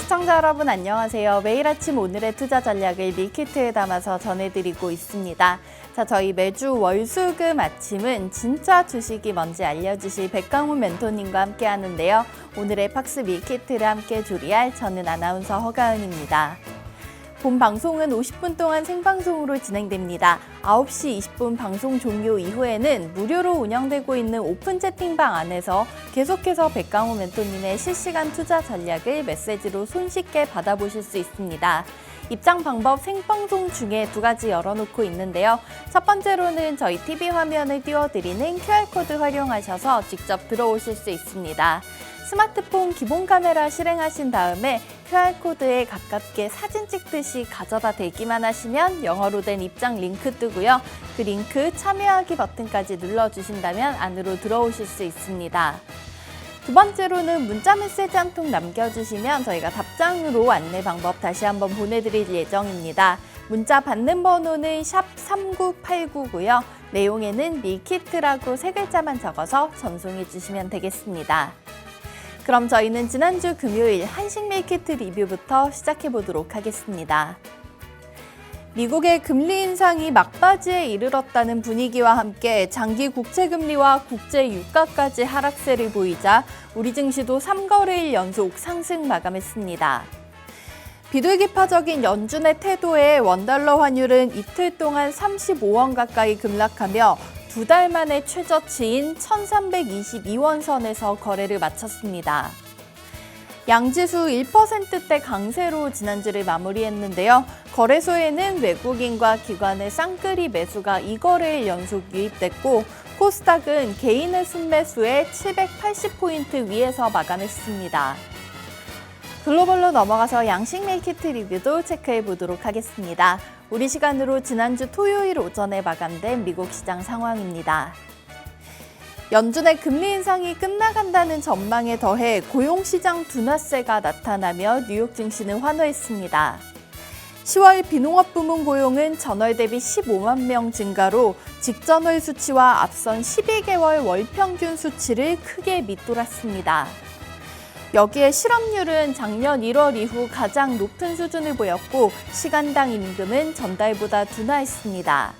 시청자 여러분 안녕하세요. 매일 아침 오늘의 투자 전략을 밀키트에 담아서 전해드리고 있습니다. 자, 저희 매주 월수금 아침은 진짜 주식이 뭔지 알려주실 백강훈 멘토님과 함께 하는데요. 오늘의 팍스 밀키트를 함께 조리할 저는 아나운서 허가은입니다. 본 방송은 50분 동안 생방송으로 진행됩니다. 9시 20분 방송 종료 이후에는 무료로 운영되고 있는 오픈 채팅방 안에서 계속해서 백강호 멘토님의 실시간 투자 전략을 메시지로 손쉽게 받아보실 수 있습니다. 입장 방법 생방송 중에 두 가지 열어놓고 있는데요. 첫 번째로는 저희 TV 화면을 띄워드리는 QR코드 활용하셔서 직접 들어오실 수 있습니다. 스마트폰 기본 카메라 실행하신 다음에 QR코드에 가깝게 사진 찍듯이 가져다 대기만 하시면 영어로 된 입장 링크 뜨고요. 그 링크 참여하기 버튼까지 눌러주신다면 안으로 들어오실 수 있습니다. 두 번째로는 문자 메시지 한 통 남겨주시면 저희가 답장으로 안내 방법 다시 한번 보내드릴 예정입니다. 문자 받는 번호는 샵 3989고요. 내용에는 밀키트라고 세 글자만 적어서 전송해 주시면 되겠습니다. 그럼 저희는 지난주 금요일 한식 밀키트 리뷰부터 시작해 보도록 하겠습니다. 미국의 금리 인상이 막바지에 이르렀다는 분위기와 함께 장기 국채금리와 국제 유가까지 하락세를 보이자 우리 증시도 3거래일 연속 상승 마감했습니다. 비둘기파적인 연준의 태도에 원달러 환율은 이틀 동안 35원 가까이 급락하며 두 달 만에 최저치인 1322원 선에서 거래를 마쳤습니다. 양지수 1%대 강세로 지난주를 마무리했는데요. 거래소에는 외국인과 기관의 쌍끌이 매수가 2거래일 연속 유입됐고 코스닥은 개인의 순매수에 780포인트 위에서 마감했습니다. 글로벌로 넘어가서 양식 밀키트 리뷰도 체크해 보도록 하겠습니다. 우리 시간으로 지난주 토요일 오전에 마감된 미국 시장 상황입니다. 연준의 금리 인상이 끝나간다는 전망에 더해 고용시장 둔화세가 나타나며 뉴욕 증시는 환호했습니다. 10월 비농업 부문 고용은 전월 대비 15만 명 증가로 직전월 수치와 앞선 12개월 월 평균 수치를 크게 밑돌았습니다. 여기에 실업률은 작년 1월 이후 가장 높은 수준을 보였고 시간당 임금은 전달보다 둔화했습니다.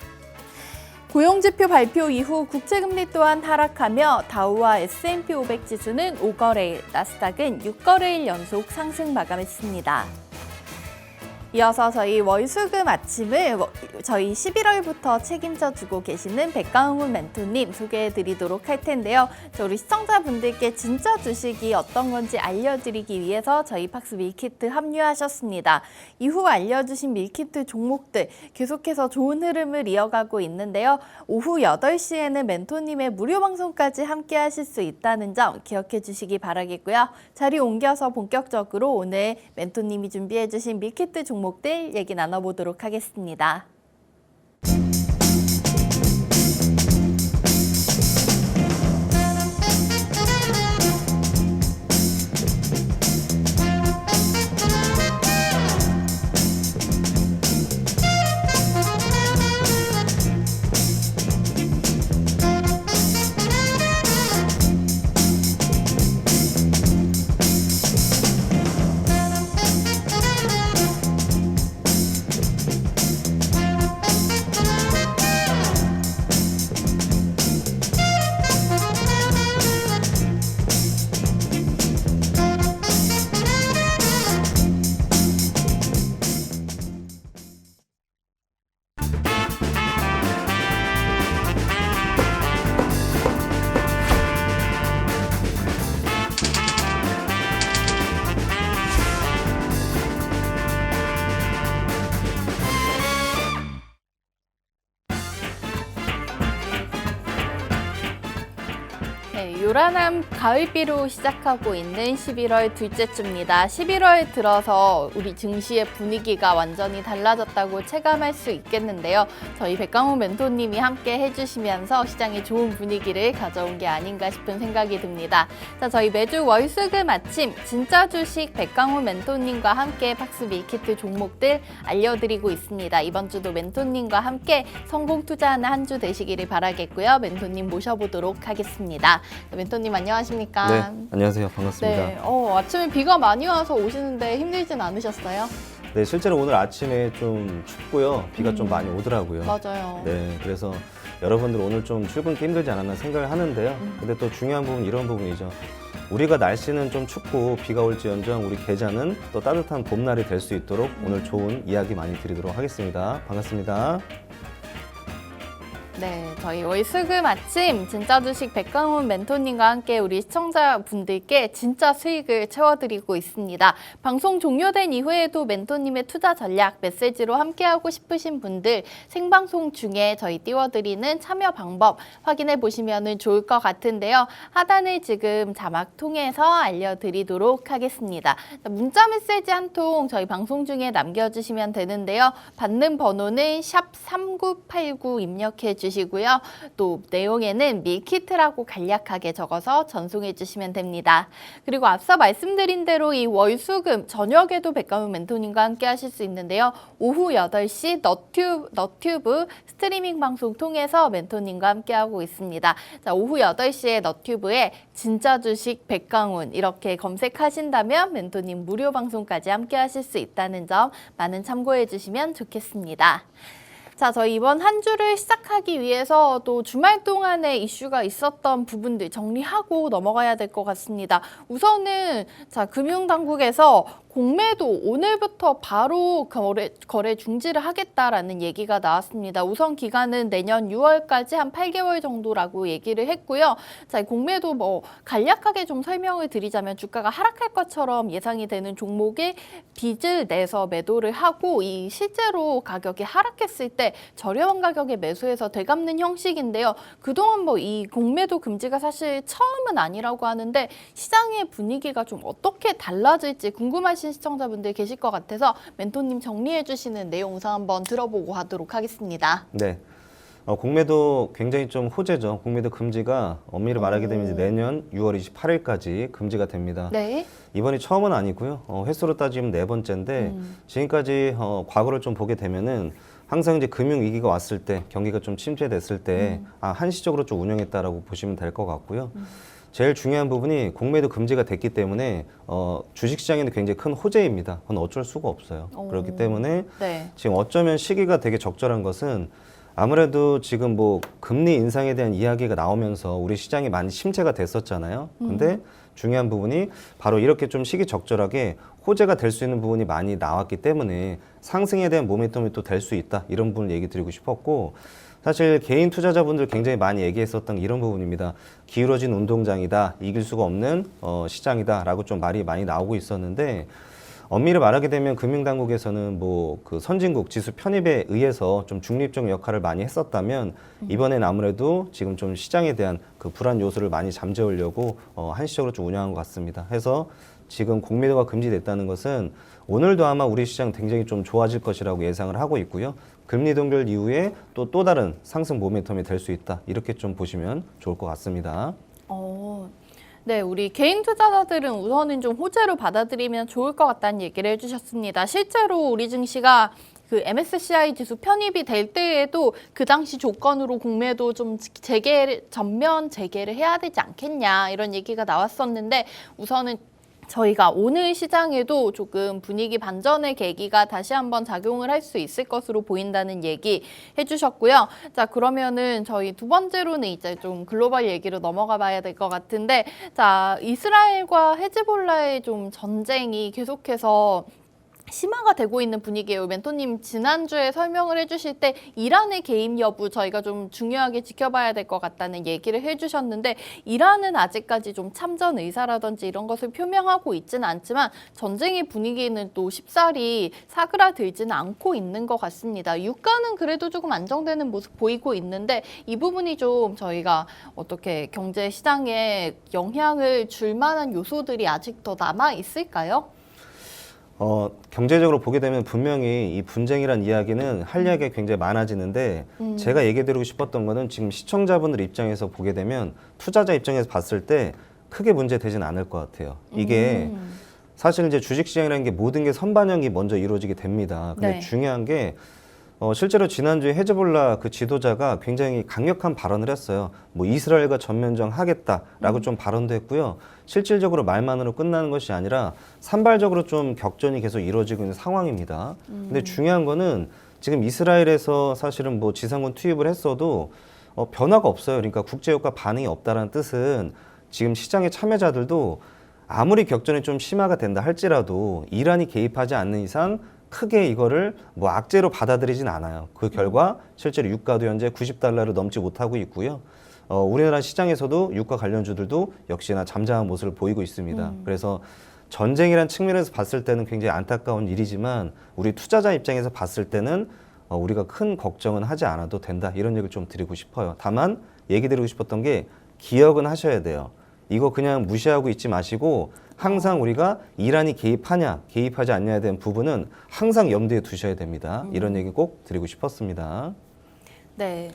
고용지표 발표 이후 국채금리 또한 하락하며 다우와 S&P 500 지수는 5거래일, 나스닥은 6거래일 연속 상승 마감했습니다. 이어서 저희 월수금 아침을 저희 11월부터 책임져 주고 계시는 백강훈 멘토님 소개해드리도록 할 텐데요. 우리 시청자분들께 진짜 주식이 어떤 건지 알려드리기 위해서 저희 팍스 밀키트 합류하셨습니다. 이후 알려주신 밀키트 종목들 계속해서 좋은 흐름을 이어가고 있는데요. 오후 8시에는 멘토님의 무료 방송까지 함께 하실 수 있다는 점 기억해 주시기 바라겠고요. 자리 옮겨서 본격적으로 오늘 멘토님이 준비해 주신 밀키트 종목들 얘기 나눠보도록 하겠습니다. 요란한 가을비로 시작하고 있는 11월 둘째 주입니다. 11월 들어서 우리 증시의 분위기가 완전히 달라졌다고 체감할 수 있겠는데요. 저희 백강호 멘토님이 함께 해주시면서 시장에 좋은 분위기를 가져온 게 아닌가 싶은 생각이 듭니다. 자, 저희 매주 월수금 아침 진짜 주식 백강호 멘토님과 함께 팍스 밀키트 종목들 알려드리고 있습니다. 이번 주도 멘토님과 함께 성공 투자하는 한 주 되시기를 바라겠고요. 멘토님 모셔보도록 하겠습니다. 멘토님 안녕하십니까? 네, 안녕하세요. 반갑습니다. 네, 아침에 비가 많이 와서 오시는데 힘들진 않으셨어요? 네, 실제로 오늘 아침에 좀 춥고요. 비가 좀 많이 오더라고요. 맞아요. 네, 그래서 여러분들 오늘 좀 출근기 힘들지 않았나 생각을 하는데요. 근데 또 중요한 부분 이런 부분이죠. 우리가 날씨는 좀 춥고 비가 올지언정 우리 계좌는 또 따뜻한 봄날이 될 수 있도록 오늘 좋은 이야기 많이 드리도록 하겠습니다. 반갑습니다. 네, 저희 월수금 아침 진짜 주식 백강훈 멘토님과 함께 우리 시청자분들께 진짜 수익을 채워드리고 있습니다. 방송 종료된 이후에도 멘토님의 투자 전략 메시지로 함께하고 싶으신 분들 생방송 중에 저희 띄워드리는 참여 방법 확인해 보시면 좋을 것 같은데요. 하단을 지금 자막 통해서 알려드리도록 하겠습니다. 문자 메시지 한 통 저희 방송 중에 남겨주시면 되는데요. 받는 번호는 샵 3989 입력해 주시고요. 또 내용에는 밀키트라고 간략하게 적어서 전송해 주시면 됩니다. 그리고 앞서 말씀드린 대로 이 월수금 저녁에도 백강훈 멘토님과 함께 하실 수 있는데요. 오후 8시 너튜브 스트리밍 방송 통해서 멘토님과 함께 하고 있습니다. 자, 오후 8시에 너튜브에 진짜 주식 백강훈 이렇게 검색하신다면 멘토님 무료 방송까지 함께 하실 수 있다는 점 많은 참고해 주시면 좋겠습니다. 자, 저희 이번 한 주를 시작하기 위해서 또 주말 동안에 이슈가 있었던 부분들 정리하고 넘어가야 될 것 같습니다. 우선은 자, 금융당국에서 공매도 오늘부터 바로 거래 중지를 하겠다라는 얘기가 나왔습니다. 우선 기간은 내년 6월까지 한 8개월 정도라고 얘기를 했고요. 자, 공매도 간략하게 좀 설명을 드리자면 주가가 하락할 것처럼 예상이 되는 종목에 빚을 내서 매도를 하고 이 실제로 가격이 하락했을 때 저렴한 가격에 매수해서 되갚는 형식인데요. 그동안 이 공매도 금지가 사실 처음은 아니라고 하는데 시장의 분위기가 좀 어떻게 달라질지 궁금하신 시청자분들 계실 것 같아서 멘토님 정리해 주시는 내용 우선 한번 들어보고 하도록 하겠습니다. 네. 공매도 굉장히 좀 호재죠. 공매도 금지가 엄밀히 말하게 되면 이제 내년 6월 28일까지 금지가 됩니다. 네. 이번이 처음은 아니고요. 횟수로 따지면 네 번째인데 지금까지 과거를 좀 보게 되면은 항상 이제 금융 위기가 왔을 때 경기가 좀 침체됐을 때 한시적으로 좀 운영했다라고 보시면 될 것 같고요. 제일 중요한 부분이 공매도 금지가 됐기 때문에 주식시장에는 굉장히 큰 호재입니다. 그건 어쩔 수가 없어요. 그렇기 때문에 네. 지금 어쩌면 시기가 되게 적절한 것은 아무래도 지금 금리 인상에 대한 이야기가 나오면서 우리 시장이 많이 침체가 됐었잖아요. 근데 중요한 부분이 바로 이렇게 좀 시기적절하게 호재가 될 수 있는 부분이 많이 나왔기 때문에 상승에 대한 모멘텀이 또 될 수 있다. 이런 부분을 얘기 드리고 싶었고 사실 개인 투자자분들 굉장히 많이 얘기했었던 이런 부분입니다. 기울어진 운동장이다. 이길 수가 없는 시장이다. 라고 좀 말이 많이 나오고 있었는데 엄밀히 말하게 되면 금융당국에서는 그 선진국 지수 편입에 의해서 좀 중립적 역할을 많이 했었다면 이번엔 아무래도 지금 좀 시장에 대한 그 불안 요소를 많이 잠재우려고 한시적으로 좀 운영한 것 같습니다. 해서 지금 공매도가 금지됐다는 것은 오늘도 아마 우리 시장 굉장히 좀 좋아질 것이라고 예상을 하고 있고요. 금리 동결 이후에 또 다른 상승 모멘텀이 될 수 있다. 이렇게 좀 보시면 좋을 것 같습니다. 네, 우리 개인 투자자들은 우선은 좀 호재로 받아들이면 좋을 것 같다는 얘기를 해주셨습니다. 실제로 우리 증시가 그 MSCI 지수 편입이 될 때에도 그 당시 조건으로 공매도 좀 전면 재개를 해야 되지 않겠냐 이런 얘기가 나왔었는데 우선은 저희가 오늘 시장에도 조금 분위기 반전의 계기가 다시 한번 작용을 할 수 있을 것으로 보인다는 얘기 해주셨고요. 자, 그러면은 저희 두 번째로는 이제 좀 글로벌 얘기로 넘어가 봐야 될 것 같은데, 자, 이스라엘과 헤즈볼라의 좀 전쟁이 계속해서 심화가 되고 있는 분위기예요. 멘토님 지난주에 설명을 해주실 때 이란의 개입 여부 저희가 좀 중요하게 지켜봐야 될 것 같다는 얘기를 해주셨는데 이란은 아직까지 좀 참전 의사라든지 이런 것을 표명하고 있지는 않지만 전쟁의 분위기는 또 쉽사리 사그라들지는 않고 있는 것 같습니다. 유가는 그래도 조금 안정되는 모습 보이고 있는데 이 부분이 좀 저희가 어떻게 경제 시장에 영향을 줄 만한 요소들이 아직 더 남아 있을까요? 경제적으로 보게 되면 분명히 이 분쟁이란 이야기는 할 이야기가 굉장히 많아지는데 제가 얘기 드리고 싶었던 거는 지금 시청자분들 입장에서 보게 되면 투자자 입장에서 봤을 때 크게 문제 되진 않을 것 같아요. 이게 사실 이제 주식시장이라는 게 모든 게 선반영이 먼저 이루어지게 됩니다. 근데 네. 중요한 게 실제로 지난주에 헤즈볼라 그 지도자가 굉장히 강력한 발언을 했어요. 뭐 이스라엘과 전면전 하겠다라고 좀 발언도 했고요. 실질적으로 말만으로 끝나는 것이 아니라 산발적으로 좀 격전이 계속 이루어지고 있는 상황입니다. 근데 중요한 거는 지금 이스라엘에서 사실은 뭐 지상군 투입을 했어도 변화가 없어요. 그러니까 국제효과 반응이 없다라는 뜻은 지금 시장의 참여자들도 아무리 격전이 좀 심화가 된다 할지라도 이란이 개입하지 않는 이상 크게 이거를 뭐 악재로 받아들이진 않아요. 그 결과 실제로 유가도 현재 90달러를 넘지 못하고 있고요. 우리나라 시장에서도 유가 관련주들도 역시나 잠잠한 모습을 보이고 있습니다. 그래서 전쟁이란 측면에서 봤을 때는 굉장히 안타까운 일이지만 우리 투자자 입장에서 봤을 때는 우리가 큰 걱정은 하지 않아도 된다. 이런 얘기를 좀 드리고 싶어요. 다만 얘기 드리고 싶었던 게 기억은 하셔야 돼요. 이거 그냥 무시하고 있지 마시고 항상 우리가 이란이 개입하냐 개입하지 않냐에 대한 부분은 항상 염두에 두셔야 됩니다. 이런 얘기 꼭 드리고 싶었습니다. 네.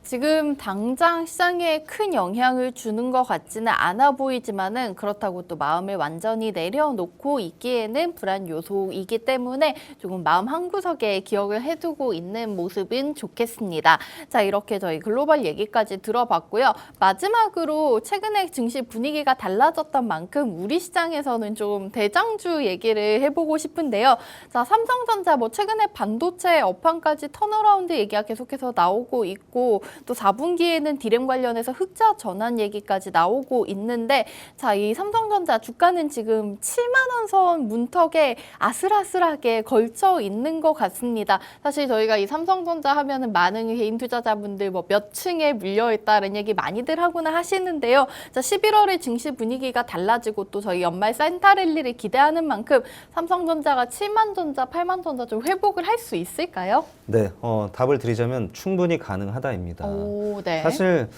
지금 당장 시장에 큰 영향을 주는 것 같지는 않아 보이지만은 그렇다고 또 마음을 완전히 내려놓고 있기에는 불안 요소이기 때문에 조금 마음 한구석에 기억을 해두고 있는 모습은 좋겠습니다. 자, 이렇게 저희 글로벌 얘기까지 들어봤고요. 마지막으로 최근에 증시 분위기가 달라졌던 만큼 우리 시장에서는 좀 대장주 얘기를 해보고 싶은데요. 자, 삼성전자 뭐 최근에 반도체 업황까지 턴어라운드 얘기가 계속해서 나오고 있고 또 4분기에는 디램 관련해서 흑자 전환 얘기까지 나오고 있는데 자, 이 삼성전자 주가는 지금 7만 원 선 문턱에 아슬아슬하게 걸쳐 있는 것 같습니다. 사실 저희가 이 삼성전자 하면은 많은 개인 투자자분들 뭐 몇 층에 물려 있다는 얘기 많이들 하구나 하시는데요. 자, 11월에 증시 분위기가 달라지고 또 저희 연말 산타 랠리를 기대하는 만큼 삼성전자가 7만 전자, 8만 전자 좀 회복을 할 수 있을까요? 네, 답을 드리자면 충분히 가능하다입니다. 오, 네. 사실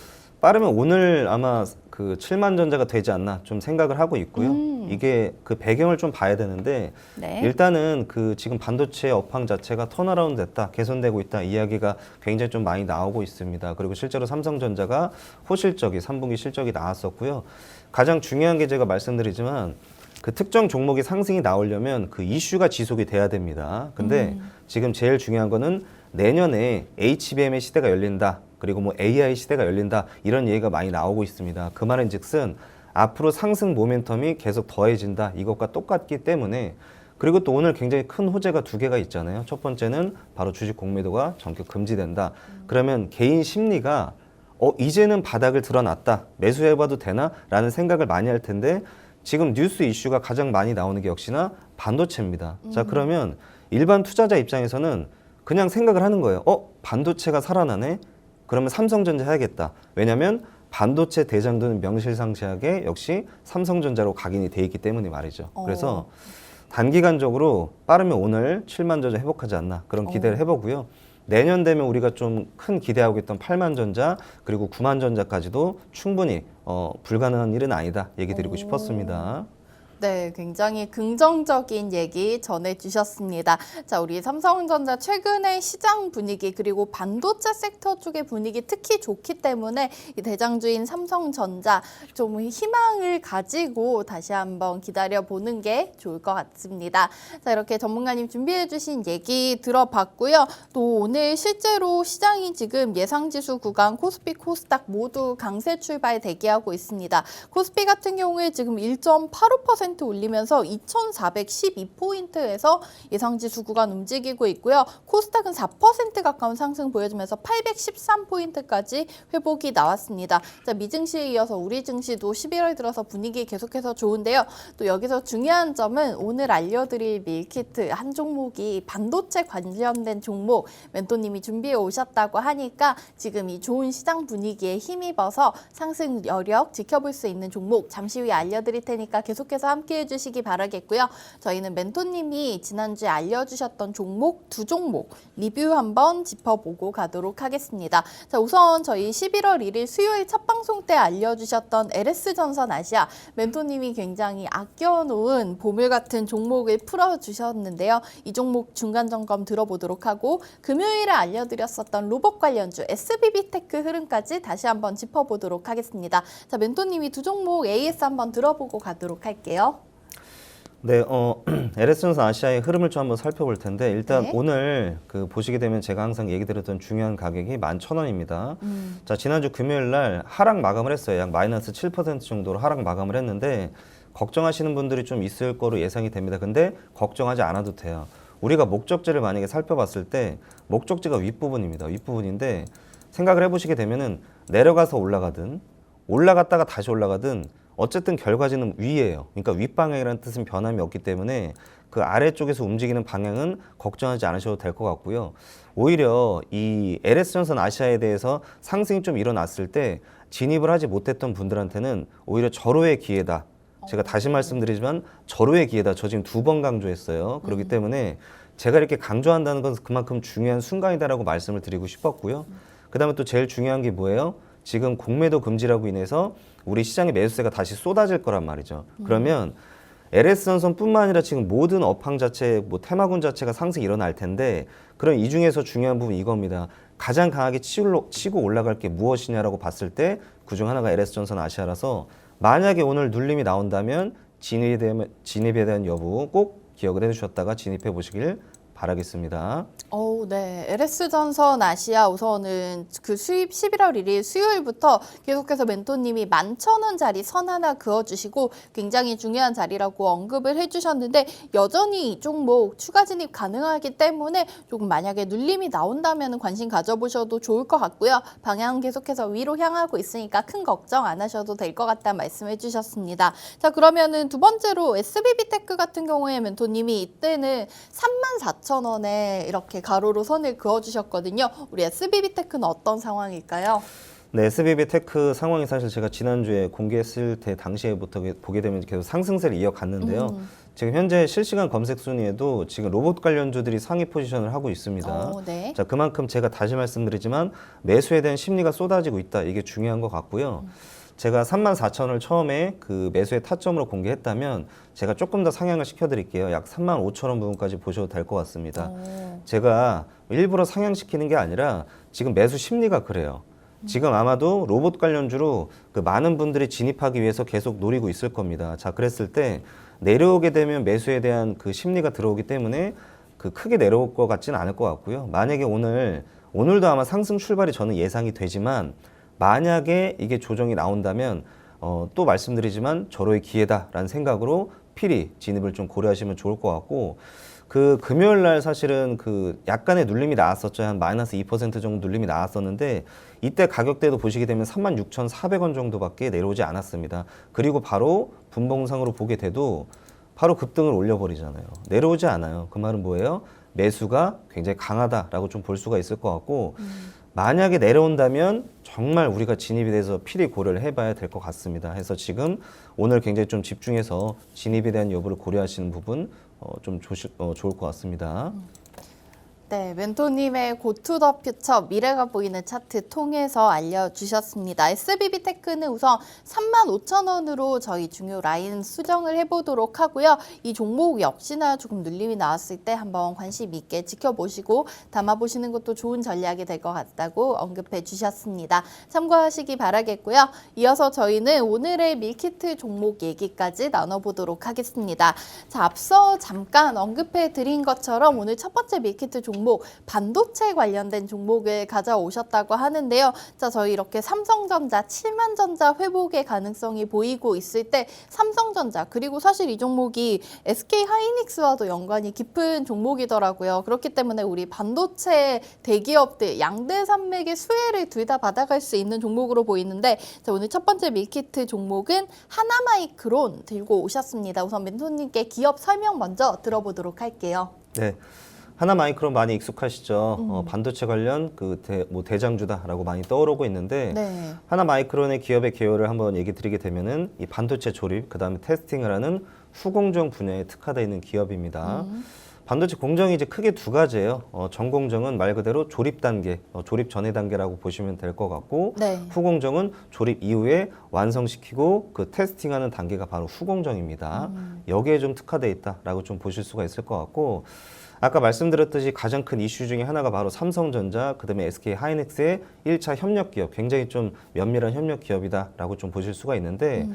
빠르면 오늘 아마 그 7만 전자가 되지 않나 좀 생각을 하고 있고요. 이게 그 배경을 좀 봐야 되는데 네. 일단은 그 지금 반도체 업황 자체가 턴어라운드 됐다, 개선되고 있다 이야기가 굉장히 좀 많이 나오고 있습니다. 그리고 실제로 삼성전자가 호실적이 3분기 실적이 나왔었고요. 가장 중요한 게 제가 말씀드리지만 그 특정 종목이 상승이 나오려면 그 이슈가 지속이 돼야 됩니다. 근데 지금 제일 중요한 거는 내년에 HBM의 시대가 열린다. 그리고 뭐 AI 시대가 열린다. 이런 얘기가 많이 나오고 있습니다. 그 말은 즉슨 앞으로 상승 모멘텀이 계속 더해진다. 이것과 똑같기 때문에 그리고 또 오늘 굉장히 큰 호재가 두 개가 있잖아요. 첫 번째는 바로 주식 공매도가 전격 금지된다. 그러면 개인 심리가 이제는 바닥을 드러났다. 매수해봐도 되나? 라는 생각을 많이 할 텐데 지금 뉴스 이슈가 가장 많이 나오는 게 역시나 반도체입니다. 자, 그러면 일반 투자자 입장에서는 그냥 생각을 하는 거예요. 반도체가 살아나네? 그러면 삼성전자 해야겠다. 왜냐하면 반도체 대장도는 명실상시하게 역시 삼성전자로 각인이 돼 있기 때문에 말이죠. 그래서 단기간적으로 빠르면 오늘 7만 전자 회복하지 않나 그런 기대를 해보고요. 내년 되면 우리가 좀 큰 기대하고 있던 8만 전자 그리고 9만 전자까지도 충분히 불가능한 일은 아니다 얘기 드리고 싶었습니다. 네, 굉장히 긍정적인 얘기 전해주셨습니다. 자, 우리 삼성전자 최근의 시장 분위기 그리고 반도체 섹터 쪽의 분위기 특히 좋기 때문에 이 대장주인 삼성전자 좀 희망을 가지고 다시 한번 기다려보는 게 좋을 것 같습니다. 자, 이렇게 전문가님 준비해주신 얘기 들어봤고요. 또 오늘 실제로 시장이 지금 예상지수 구간 코스피, 코스닥 모두 강세 출발 대기하고 있습니다. 코스피 같은 경우에 지금 1.85% 올리면서 2,412포인트에서 예상지수 구간 움직이고 있고요. 코스닥은 4% 가까운 상승 보여주면서 813포인트까지 회복이 나왔습니다. 자, 미증시에 이어서 우리 증시도 11월 들어서 분위기 계속해서 좋은데요. 또 여기서 중요한 점은 오늘 알려드릴 밀키트 한 종목이 반도체 관련된 종목 멘토님이 준비해 오셨다고 하니까 지금 이 좋은 시장 분위기에 힘입어서 상승 여력 지켜볼 수 있는 종목 잠시 후에 알려드릴 테니까 계속해서 함께해 주시기 바라겠고요. 저희는 멘토님이 지난주에 알려주셨던 종목 두 종목 리뷰 한번 짚어보고 가도록 하겠습니다. 자, 우선 저희 11월 1일 수요일 첫 방송 때 알려주셨던 LS전선 아시아 멘토님이 굉장히 아껴놓은 보물 같은 종목을 풀어주셨는데요. 이 종목 중간 점검 들어보도록 하고 금요일에 알려드렸었던 로봇 관련주 SBB테크 흐름까지 다시 한번 짚어보도록 하겠습니다. 자, 멘토님이 두 종목 AS 한번 들어보고 가도록 할게요. 네, LS전선 아시아의 흐름을 좀 한번 살펴볼 텐데 일단 네. 오늘 그 보시게 되면 제가 항상 얘기 드렸던 중요한 가격이 11,000원입니다. 자, 지난주 금요일 날 하락 마감을 했어요. 약 마이너스 7% 정도로 하락 마감을 했는데 걱정하시는 분들이 좀 있을 거로 예상이 됩니다. 근데 걱정하지 않아도 돼요. 우리가 목적지를 만약에 살펴봤을 때 목적지가 윗부분입니다. 윗부분인데 생각을 해보시게 되면은 내려가서 올라가든 올라갔다가 다시 올라가든 어쨌든 결과지는 위에요. 그러니까 윗방향이라는 뜻은 변함이 없기 때문에 그 아래쪽에서 움직이는 방향은 걱정하지 않으셔도 될 것 같고요. 오히려 이 LS전선 아시아에 대해서 상승이 좀 일어났을 때 진입을 하지 못했던 분들한테는 오히려 절호의 기회다. 제가 다시 말씀드리지만 절호의 기회다. 저 지금 2번 강조했어요. 그렇기 때문에 제가 이렇게 강조한다는 건 그만큼 중요한 순간이다라고 말씀을 드리고 싶었고요. 그다음에 또 제일 중요한 게 뭐예요? 지금 공매도 금지라고 인해서 우리 시장의 매수세가 다시 쏟아질 거란 말이죠. 그러면 LS전선뿐만 아니라 지금 모든 업황 자체, 뭐 테마군 자체가 상승이 일어날 텐데 그럼 이 중에서 중요한 부분 이겁니다. 가장 강하게 치고 올라갈 게 무엇이냐라고 봤을 때 그중 하나가 LS전선 아시아라서 만약에 오늘 눌림이 나온다면 진입에 대한 여부 꼭 기억을 해주셨다가 진입해 보시길 바라겠습니다. 네. LS전선 아시아 우선은 그 수입 11월 1일 수요일부터 계속해서 멘토님이 11,000원 자리 선 하나 그어주시고 굉장히 중요한 자리라고 언급을 해주셨는데 여전히 이 종목 추가 진입 가능하기 때문에 조금 만약에 눌림이 나온다면 관심 가져보셔도 좋을 것 같고요. 방향 계속해서 위로 향하고 있으니까 큰 걱정 안 하셔도 될 것 같다는 말씀해 주셨습니다. 자, 그러면은 두 번째로 SBB테크 같은 경우에 멘토님이 이때는 34,000원에 이렇게 가로로 선을 그어주셨거든요. 우리 SBB테크는 어떤 상황일까요? 네, SBB테크 상황이 사실 제가 지난주에 공개했을 때 당시에부터 보게 되면 계속 상승세를 이어갔는데요. 지금 현재 실시간 검색 순위에도 지금 로봇 관련주들이 상위 포지션을 하고 있습니다. 네. 자, 그만큼 제가 다시 말씀드리지만 매수에 대한 심리가 쏟아지고 있다. 이게 중요한 것 같고요. 제가 34,000원을 처음에 그 매수의 타점으로 공개했다면 제가 조금 더 상향을 시켜드릴게요. 약 35,000원 부분까지 보셔도 될 것 같습니다. 제가 일부러 상향시키는 게 아니라 지금 매수 심리가 그래요. 지금 아마도 로봇 관련주로 그 많은 분들이 진입하기 위해서 계속 노리고 있을 겁니다. 자, 그랬을 때 내려오게 되면 매수에 대한 그 심리가 들어오기 때문에 그 크게 내려올 것 같지는 않을 것 같고요. 만약에 오늘도 아마 상승 출발이 저는 예상이 되지만 만약에 이게 조정이 나온다면 또 말씀드리지만 절호의 기회다라는 생각으로 필히 진입을 좀 고려하시면 좋을 것 같고 그 금요일 날 사실은 그 약간의 눌림이 나왔었죠. 한 마이너스 2% 정도 눌림이 나왔었는데 이때 가격대도 보시게 되면 36,400원 정도밖에 내려오지 않았습니다. 그리고 바로 분봉상으로 보게 돼도 바로 급등을 올려버리잖아요. 내려오지 않아요. 그 말은 뭐예요? 매수가 굉장히 강하다라고 좀 볼 수가 있을 것 같고 만약에 내려온다면 정말 우리가 진입에 대해서 필히 고려를 해봐야 될 것 같습니다. 해서 지금 오늘 굉장히 좀 집중해서 진입에 대한 여부를 고려하시는 부분 좀 좋을 것 같습니다. 네, 멘토님의 고투더 퓨처 미래가 보이는 차트 통해서 알려주셨습니다. SBB테크는 우선 35,000원으로 저희 중요 라인 수정을 해보도록 하고요. 이 종목 역시나 조금 눌림이 나왔을 때 한번 관심 있게 지켜보시고 담아보시는 것도 좋은 전략이 될 것 같다고 언급해 주셨습니다. 참고하시기 바라겠고요. 이어서 저희는 오늘의 밀키트 종목 얘기까지 나눠보도록 하겠습니다. 자, 앞서 잠깐 언급해 드린 것처럼 오늘 첫 번째 밀키트 종목 반도체 관련된 종목을 가져오셨다고 하는데요. 자, 저희 이렇게 삼성전자 7만전자 회복의 가능성이 보이고 있을 때 삼성전자 그리고 사실 이 종목이 SK하이닉스와도 연관이 깊은 종목이더라고요. 그렇기 때문에 우리 반도체 대기업들 양대 산맥의 수혜를 둘 다 받아갈 수 있는 종목으로 보이는데 자, 오늘 첫 번째 밀키트 종목은 하나마이크론 들고 오셨습니다. 우선 멘토님께 기업 설명 먼저 들어보도록 할게요. 네. 하나마이크론 많이 익숙하시죠? 반도체 관련 그 대장주다라고 많이 떠오르고 있는데 네. 하나마이크론의 기업의 개요를 한번 얘기 드리게 되면은 이 반도체 조립, 그다음에 테스팅을 하는 후공정 분야에 특화되어 있는 기업입니다. 반도체 공정이 이제 크게 두 가지예요. 전공정은 말 그대로 조립 단계, 조립 전의 단계라고 보시면 될 것 같고 네. 후공정은 조립 이후에 완성시키고 그 테스팅하는 단계가 바로 후공정입니다. 여기에 좀 특화되어 있다라고 좀 보실 수가 있을 것 같고 아까 말씀드렸듯이 가장 큰 이슈 중에 하나가 바로 삼성전자, 그다음에 SK하이닉스의 1차 협력 기업, 굉장히 좀 면밀한 협력 기업이다라고 좀 보실 수가 있는데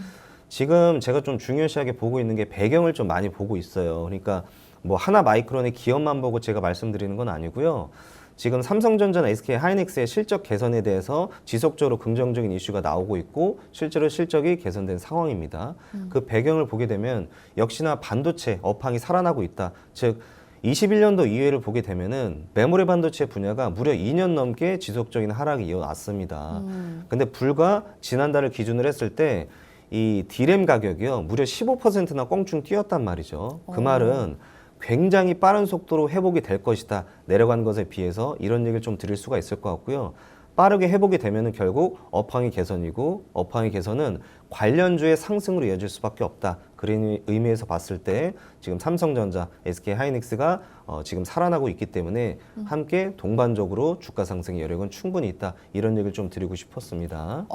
지금 제가 좀 중요시하게 보고 있는 게 배경을 좀 많이 보고 있어요. 그러니까 뭐 하나 마이크론의 기업만 보고 제가 말씀드리는 건 아니고요. 지금 삼성전자나 SK 하이닉스의 실적 개선에 대해서 지속적으로 긍정적인 이슈가 나오고 있고 실제로 실적이 개선된 상황입니다. 그 배경을 보게 되면 역시나 반도체 업황이 살아나고 있다. 즉 21년도 이후를 보게 되면은 메모리 반도체 분야가 무려 2년 넘게 지속적인 하락이 이어왔습니다. 근데 불과 지난달을 기준으로 했을 때 이 D램 가격이요 무려 15%나 껑충 뛰었단 말이죠. 그 말은 굉장히 빠른 속도로 회복이 될 것이다. 내려간 것에 비해서 이런 얘기를 좀 드릴 수가 있을 것 같고요. 빠르게 회복이 되면은 결국 업황이 개선이고 업황의 개선은 관련주의 상승으로 이어질 수밖에 없다. 그런 의미에서 봤을 때 지금 삼성전자, SK 하이닉스가 지금 살아나고 있기 때문에 함께 동반적으로 주가 상승의 여력은 충분히 있다. 이런 얘기를 좀 드리고 싶었습니다.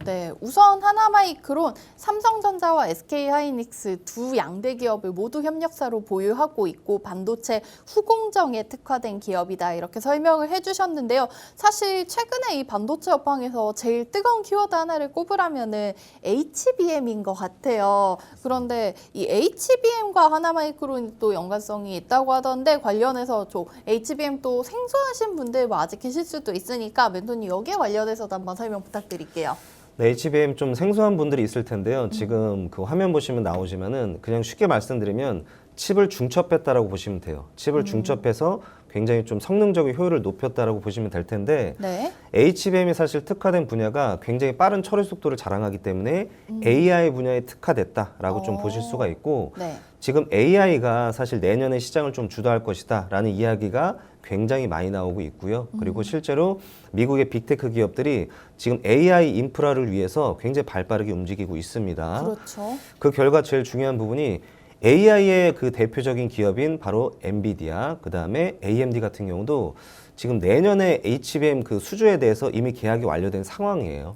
네. 우선 하나마이크론, 삼성전자와 SK 하이닉스 두 양대 기업을 모두 협력사로 보유하고 있고 반도체 후공정에 특화된 기업이다. 이렇게 설명을 해주셨는데요. 사실 최근에 이 반도체 업황에서 제일 뜨거운 키워드 하나를 꼽으라면은 HBM인 것 같아요. 그런데 이 HBM과 하나마이크론이 또 연관성이 있다고 하던데 관련해서 좀 HBM 또 생소하신 분들 뭐 아직 계실 수도 있으니까 멘토님 여기에 관련해서도 한번 설명 부탁드릴게요. 네, HBM 좀 생소한 분들이 있을 텐데요. 지금 그 화면 보시면 나오지만은 그냥 쉽게 말씀드리면 칩을 중첩했다라고 보시면 돼요. 칩을 중첩해서 굉장히 좀 성능적인 효율을 높였다라고 보시면 될 텐데 네. HBM이 사실 특화된 분야가 굉장히 빠른 처리 속도를 자랑하기 때문에 AI 분야에 특화됐다라고 좀 보실 수가 있고 네. 지금 AI가 사실 내년에 시장을 좀 주도할 것이다라는 이야기가 굉장히 많이 나오고 있고요. 그리고 실제로 미국의 빅테크 기업들이 지금 AI 인프라를 위해서 굉장히 발빠르게 움직이고 있습니다. 그렇죠. 그 결과 제일 중요한 부분이 AI의 그 대표적인 기업인 바로 엔비디아, 그 다음에 AMD 같은 경우도 지금 내년에 HBM 그 수주에 대해서 이미 계약이 완료된 상황이에요.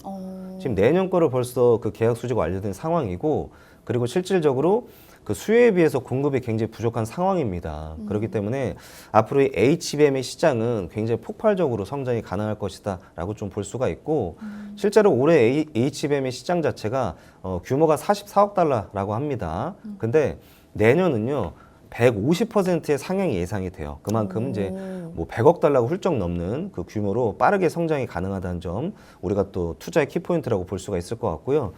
지금 내년 거를 벌써 그 계약 수주가 완료된 상황이고, 그리고 실질적으로 그 수요에 비해서 공급이 굉장히 부족한 상황입니다. 그렇기 때문에 앞으로 이 HBM의 시장은 굉장히 폭발적으로 성장이 가능할 것이다 라고 좀 볼 수가 있고 실제로 올해 HBM의 시장 자체가 규모가 44억 달러라고 합니다. 근데 내년은요 150%의 상향이 예상이 돼요. 그만큼 이제 뭐 100억 달러가 훌쩍 넘는 그 규모로 빠르게 성장이 가능하다는 점 우리가 또 투자의 키포인트라고 볼 수가 있을 것 같고요.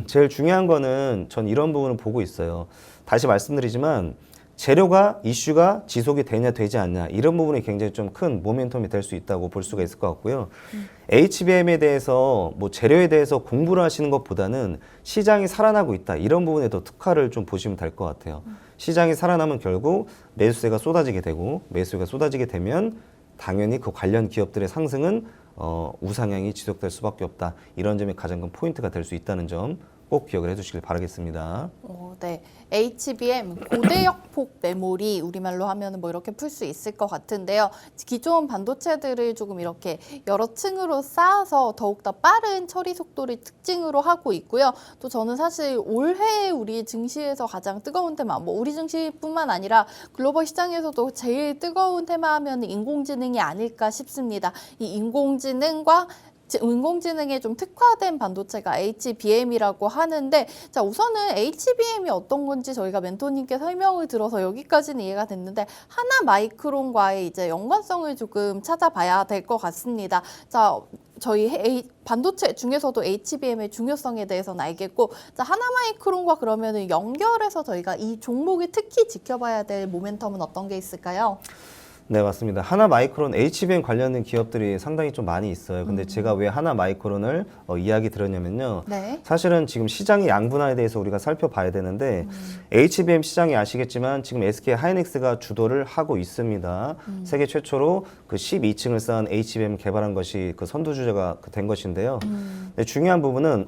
제일 중요한 거는 전 이런 부분을 보고 있어요. 다시 말씀드리지만 재료가 이슈가 지속이 되냐 되지 않냐 이런 부분이 굉장히 좀 큰 모멘텀이 될 수 있다고 볼 수가 있을 것 같고요. HBM에 대해서 뭐 재료에 대해서 공부를 하시는 것보다는 시장이 살아나고 있다 이런 부분에 더 특화를 좀 보시면 될 것 같아요. 시장이 살아나면 결국 매수세가 쏟아지게 되고 매수세가 쏟아지게 되면 당연히 그 관련 기업들의 상승은 우상향이 지속될 수밖에 없다. 이런 점이 가장 큰 포인트가 될 수 있다는 점 꼭 기억을 해주시길 바라겠습니다. 네. HBM 고대역폭 메모리 우리말로 하면 뭐 이렇게 풀 수 있을 것 같은데요. 기존 반도체들을 조금 이렇게 여러 층으로 쌓아서 더욱더 빠른 처리 속도를 특징으로 하고 있고요. 또 저는 사실 올해 우리 증시에서 가장 뜨거운 테마, 뭐 우리 증시뿐만 아니라 글로벌 시장에서도 제일 뜨거운 테마 하면 인공지능이 아닐까 싶습니다. 이 인공지능에 좀 특화된 반도체가 HBM이라고 하는데 자 우선은 HBM이 어떤 건지 저희가 멘토님께 설명을 들어서 여기까지는 이해가 됐는데 하나 마이크론과의 이제 연관성을 조금 찾아봐야 될 것 같습니다. 자 저희 반도체 중에서도 HBM의 중요성에 대해서는 알겠고 자 하나마이크론과 그러면은 연결해서 저희가 이 종목이 특히 지켜봐야 될 모멘텀은 어떤 게 있을까요? 네, 맞습니다. 하나 마이크론 HBM 관련된 기업들이 상당히 좀 많이 있어요. 근데 제가 왜 하나 마이크론을 이야기 드렸냐면요. 네. 사실은 지금 시장의 양분화에 대해서 우리가 살펴봐야 되는데 HBM 시장이 아시겠지만 지금 SK 하이닉스가 주도를 하고 있습니다. 세계 최초로 그 12층을 쌓은 HBM 개발한 것이 그 선두주자가 된 것인데요. 근데 중요한 부분은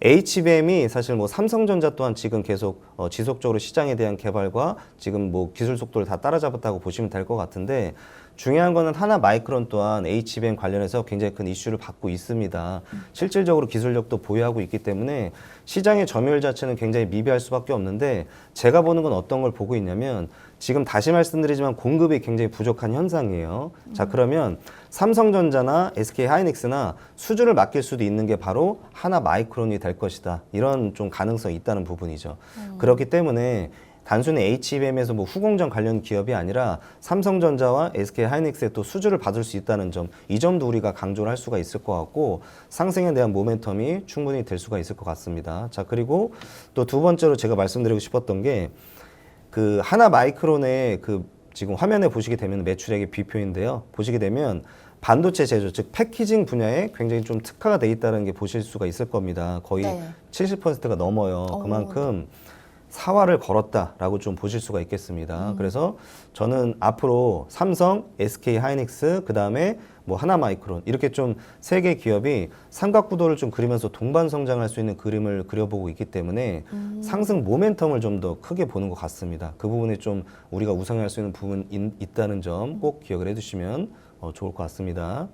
HBM이 사실 뭐 삼성전자 또한 지금 계속 지속적으로 시장에 대한 개발과 지금 뭐 기술 속도를 다 따라잡았다고 보시면 될 것 같은데 중요한 거는 하나 마이크론 또한 HBM 관련해서 굉장히 큰 이슈를 받고 있습니다. 실질적으로 기술력도 보유하고 있기 때문에 시장의 점유율 자체는 굉장히 미비할 수밖에 없는데 제가 보는 건 어떤 걸 보고 있냐면 지금 다시 말씀드리지만 공급이 굉장히 부족한 현상이에요. 자, 그러면 삼성전자나 SK하이닉스나 수주를 맡길 수도 있는 게 바로 하나 마이크론이 될 것이다. 이런 좀 가능성이 있다는 부분이죠. 그렇기 때문에 단순히 HBM에서 뭐 후공정 관련 기업이 아니라 삼성전자와 SK하이닉스에 또 수주를 받을 수 있다는 점, 이 점도 우리가 강조를 할 수가 있을 것 같고 상승에 대한 모멘텀이 충분히 될 수가 있을 것 같습니다. 자, 그리고 또 두 번째로 제가 말씀드리고 싶었던 게 그 하나 마이크론의 그 지금 화면에 보시게 되면 매출액의 비표인데요. 보시게 되면 반도체 제조, 즉 패키징 분야에 굉장히 좀 특화가 돼 있다는 게 보실 수가 있을 겁니다. 거의 네. 70%가 넘어요. 그만큼 사활을 걸었다라고 좀 보실 수가 있겠습니다. 그래서 저는 앞으로 삼성, SK하이닉스, 그 다음에 뭐 하나마이크론 이렇게 좀 세 개 기업이 삼각구도를 좀 그리면서 동반 성장할 수 있는 그림을 그려보고 있기 때문에 상승 모멘텀을 좀 더 크게 보는 것 같습니다. 그 부분에 좀 우리가 우상할 수 있는 부분이 있다는 점 꼭 기억을 해두시면 좋을 것 같습니다.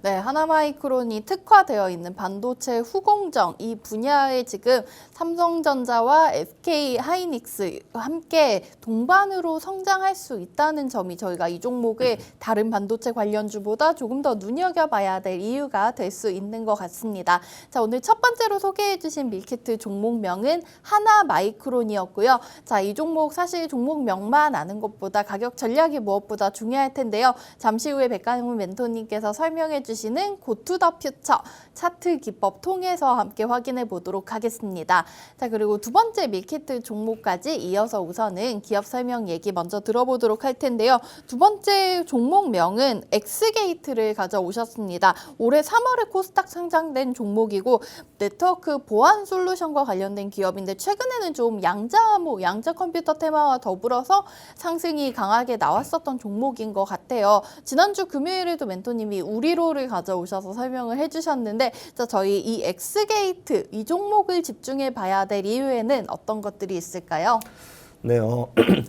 네, 하나마이크론이 특화되어 있는 반도체 후공정 이 분야에 지금 삼성전자와 SK하이닉스 함께 동반으로 성장할 수 있다는 점이 저희가 이 종목의 다른 반도체 관련주보다 조금 더 눈여겨봐야 될 이유가 될 수 있는 것 같습니다. 자, 오늘 첫 번째로 소개해 주신 밀키트 종목명은 하나마이크론이었고요. 자, 이 종목 사실 종목명만 아는 것보다 가격 전략이 무엇보다 중요할 텐데요. 잠시 후에 백강훈 멘토님께서 설명해 주시는 고투더 퓨처 차트 기법 통해서 함께 확인해 보도록 하겠습니다. 자, 그리고 두 번째 밀키트 종목까지 이어서 우선은 기업 설명 얘기 먼저 들어보도록 할 텐데요. 두 번째 종목명은 엑스게이트를 가져오셨습니다. 올해 3월에 코스닥 상장된 종목이고 네트워크 보안 솔루션과 관련된 기업인데 최근에는 좀 양자 컴퓨터 테마와 더불어서 상승이 강하게 나왔었던 종목인 것 같아요. 지난주 금요일에도 멘토님이 우리로를 가져오셔서 설명을 해주셨는데 자, 저희 이 엑스게이트 이 종목을 집중해 봐야 될 이유에는 어떤 것들이 있을까요? 네,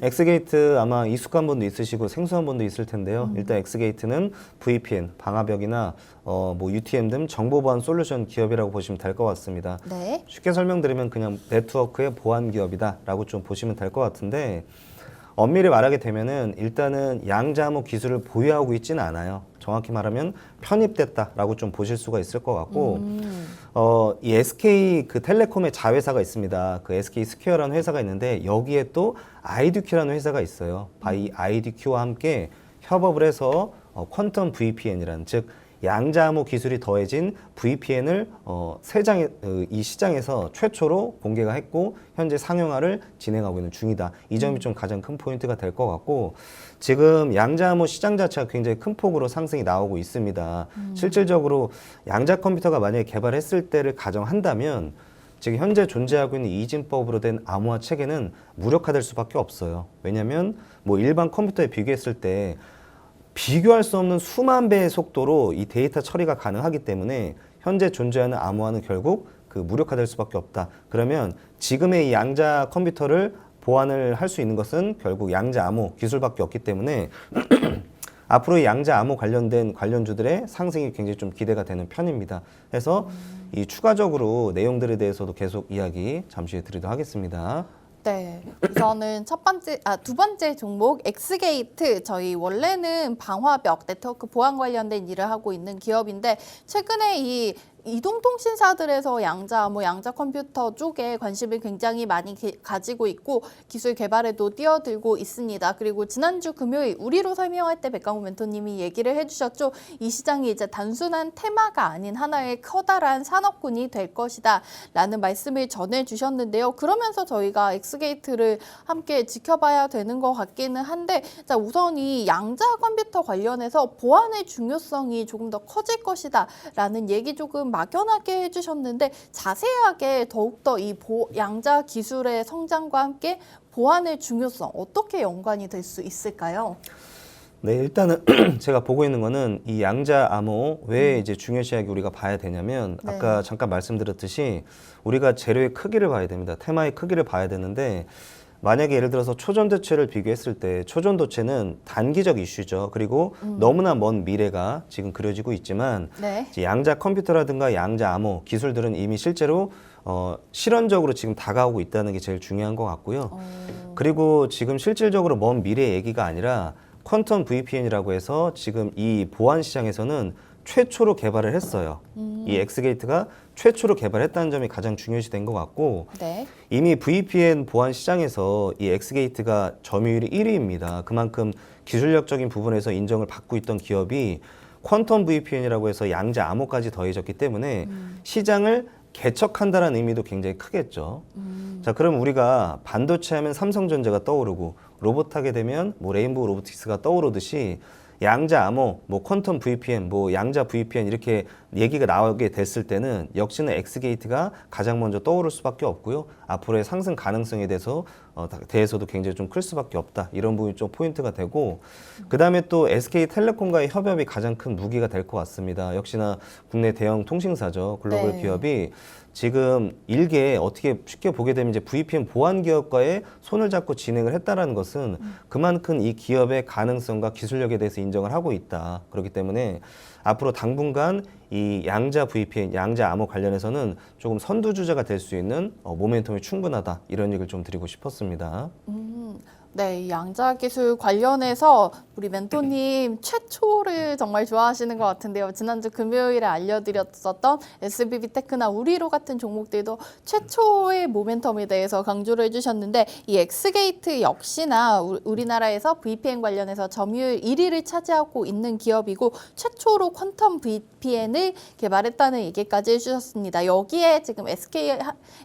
엑스게이트 아마 익숙한 분도 있으시고 생소한 분도 있을 텐데요. 일단 엑스게이트는 VPN, 방화벽이나 뭐 UTM 등 정보보안 솔루션 기업이라고 보시면 될 것 같습니다. 네. 쉽게 설명드리면 그냥 네트워크의 보안 기업이다라고 좀 보시면 될 것 같은데 엄밀히 말하게 되면은 일단은 양자암호 기술을 보유하고 있지는 않아요. 정확히 말하면 편입됐다라고 좀 보실 수가 있을 것 같고 이 SK 그 텔레콤의 자회사가 있습니다. 그 SK 스퀘어라는 회사가 있는데 여기에 또 아이디큐라는 회사가 있어요. 이 아이디큐와 함께 협업을 해서 퀀텀 VPN이라는 즉 양자암호 기술이 더해진 VPN을 이 시장에서 최초로 공개가 했고 현재 상용화를 진행하고 있는 중이다. 이 점이 좀 가장 큰 포인트가 될 것 같고 지금 양자암호 시장 자체가 굉장히 큰 폭으로 상승이 나오고 있습니다. 실질적으로 양자 컴퓨터가 만약에 개발했을 때를 가정한다면 지금 현재 존재하고 있는 이진법으로 된 암호화 체계는 무력화될 수밖에 없어요. 왜냐하면 뭐 일반 컴퓨터에 비교했을 때 비교할 수 없는 수만 배의 속도로 이 데이터 처리가 가능하기 때문에 현재 존재하는 암호화는 결국 그 무력화될 수밖에 없다. 그러면 지금의 이 양자 컴퓨터를 보완을 할 수 있는 것은 결국 양자 암호 기술밖에 없기 때문에 앞으로 이 양자 암호 관련된 관련주들의 상승이 굉장히 좀 기대가 되는 편입니다. 그래서 이 추가적으로 내용들에 대해서도 계속 이야기 잠시 후에 드리도록 하겠습니다. 네, 우선은 두 번째 종목 엑스게이트 저희 원래는 방화벽 네트워크 보안 관련된 일을 하고 있는 기업인데 최근에 이 이동통신사들에서 양자 컴퓨터 쪽에 관심을 굉장히 많이 가지고 있고 기술 개발에도 뛰어들고 있습니다. 그리고 지난주 금요일 우리로 설명할 때 백강호 멘토님이 얘기를 해주셨죠. 이 시장이 이제 단순한 테마가 아닌 하나의 커다란 산업군이 될 것이다 라는 말씀을 전해주셨는데요. 그러면서 저희가 엑스게이트를 함께 지켜봐야 되는 것 같기는 한데 자, 우선 이 양자 컴퓨터 관련해서 보안의 중요성이 조금 더 커질 것이다 라는 얘기 조금 막연하게 해주셨는데 자세하게 더욱더 이 양자 기술의 성장과 함께 보안의 중요성 어떻게 연관이 될 수 있을까요? 네, 일단은 제가 보고 있는 거는 이 양자 암호 왜 이제 중요시하게 우리가 봐야 되냐면 네. 아까 잠깐 말씀드렸듯이 우리가 재료의 크기를 봐야 됩니다. 테마의 크기를 봐야 되는데 만약에 예를 들어서 초전도체를 비교했을 때 초전도체는 단기적 이슈죠. 그리고 너무나 먼 미래가 지금 그려지고 있지만 네. 이제 양자 컴퓨터라든가 양자 암호 기술들은 이미 실제로 실현적으로 지금 다가오고 있다는 게 제일 중요한 것 같고요. 그리고 지금 실질적으로 먼 미래 얘기가 아니라 퀀텀 VPN이라고 해서 지금 이 보안 시장에서는 최초로 개발을 했어요. 이 엑스게이트가 최초로 개발했다는 점이 가장 중요시 된 것 같고 네. 이미 VPN 보안 시장에서 이 엑스게이트가 점유율이 1위입니다. 그만큼 기술력적인 부분에서 인정을 받고 있던 기업이 퀀텀 VPN이라고 해서 양자 암호까지 더해졌기 때문에 시장을 개척한다는 의미도 굉장히 크겠죠. 자, 그럼 우리가 반도체 하면 삼성전자가 떠오르고 로봇 하게 되면 뭐 레인보우 로보틱스가 떠오르듯이 양자 암호, 뭐 퀀텀 VPN, 뭐 양자 VPN 이렇게 얘기가 나오게 됐을 때는 역시나 엑스게이트가 가장 먼저 떠오를 수밖에 없고요. 앞으로의 상승 가능성에 대해서도 굉장히 좀 클 수밖에 없다. 이런 부분이 좀 포인트가 되고 그 다음에 또 SK텔레콤과의 협업이 가장 큰 무기가 될 것 같습니다. 역시나 국내 대형 통신사죠. 글로벌 네. 기업이 지금 일개 어떻게 쉽게 보게 되면 이제 VPN 보안 기업과의 손을 잡고 진행을 했다라는 것은 그만큼 이 기업의 가능성과 기술력에 대해서 인정을 하고 있다. 그렇기 때문에 앞으로 당분간 이 양자 VPN, 양자 암호 관련해서는 조금 선두주자가 될 수 있는 모멘텀이 충분하다. 이런 얘기를 좀 드리고 싶었습니다. 네, 이 양자 기술 관련해서 우리 멘토님 최초를 정말 좋아하시는 것 같은데요. 지난주 금요일에 알려드렸었던 SBB테크나 우리로 같은 종목들도 최초의 모멘텀에 대해서 강조를 해주셨는데 이 엑스게이트 역시나 우리나라에서 VPN 관련해서 점유율 1위를 차지하고 있는 기업이고 최초로 퀀텀 VPN을 개발했다는 얘기까지 해주셨습니다. 여기에 지금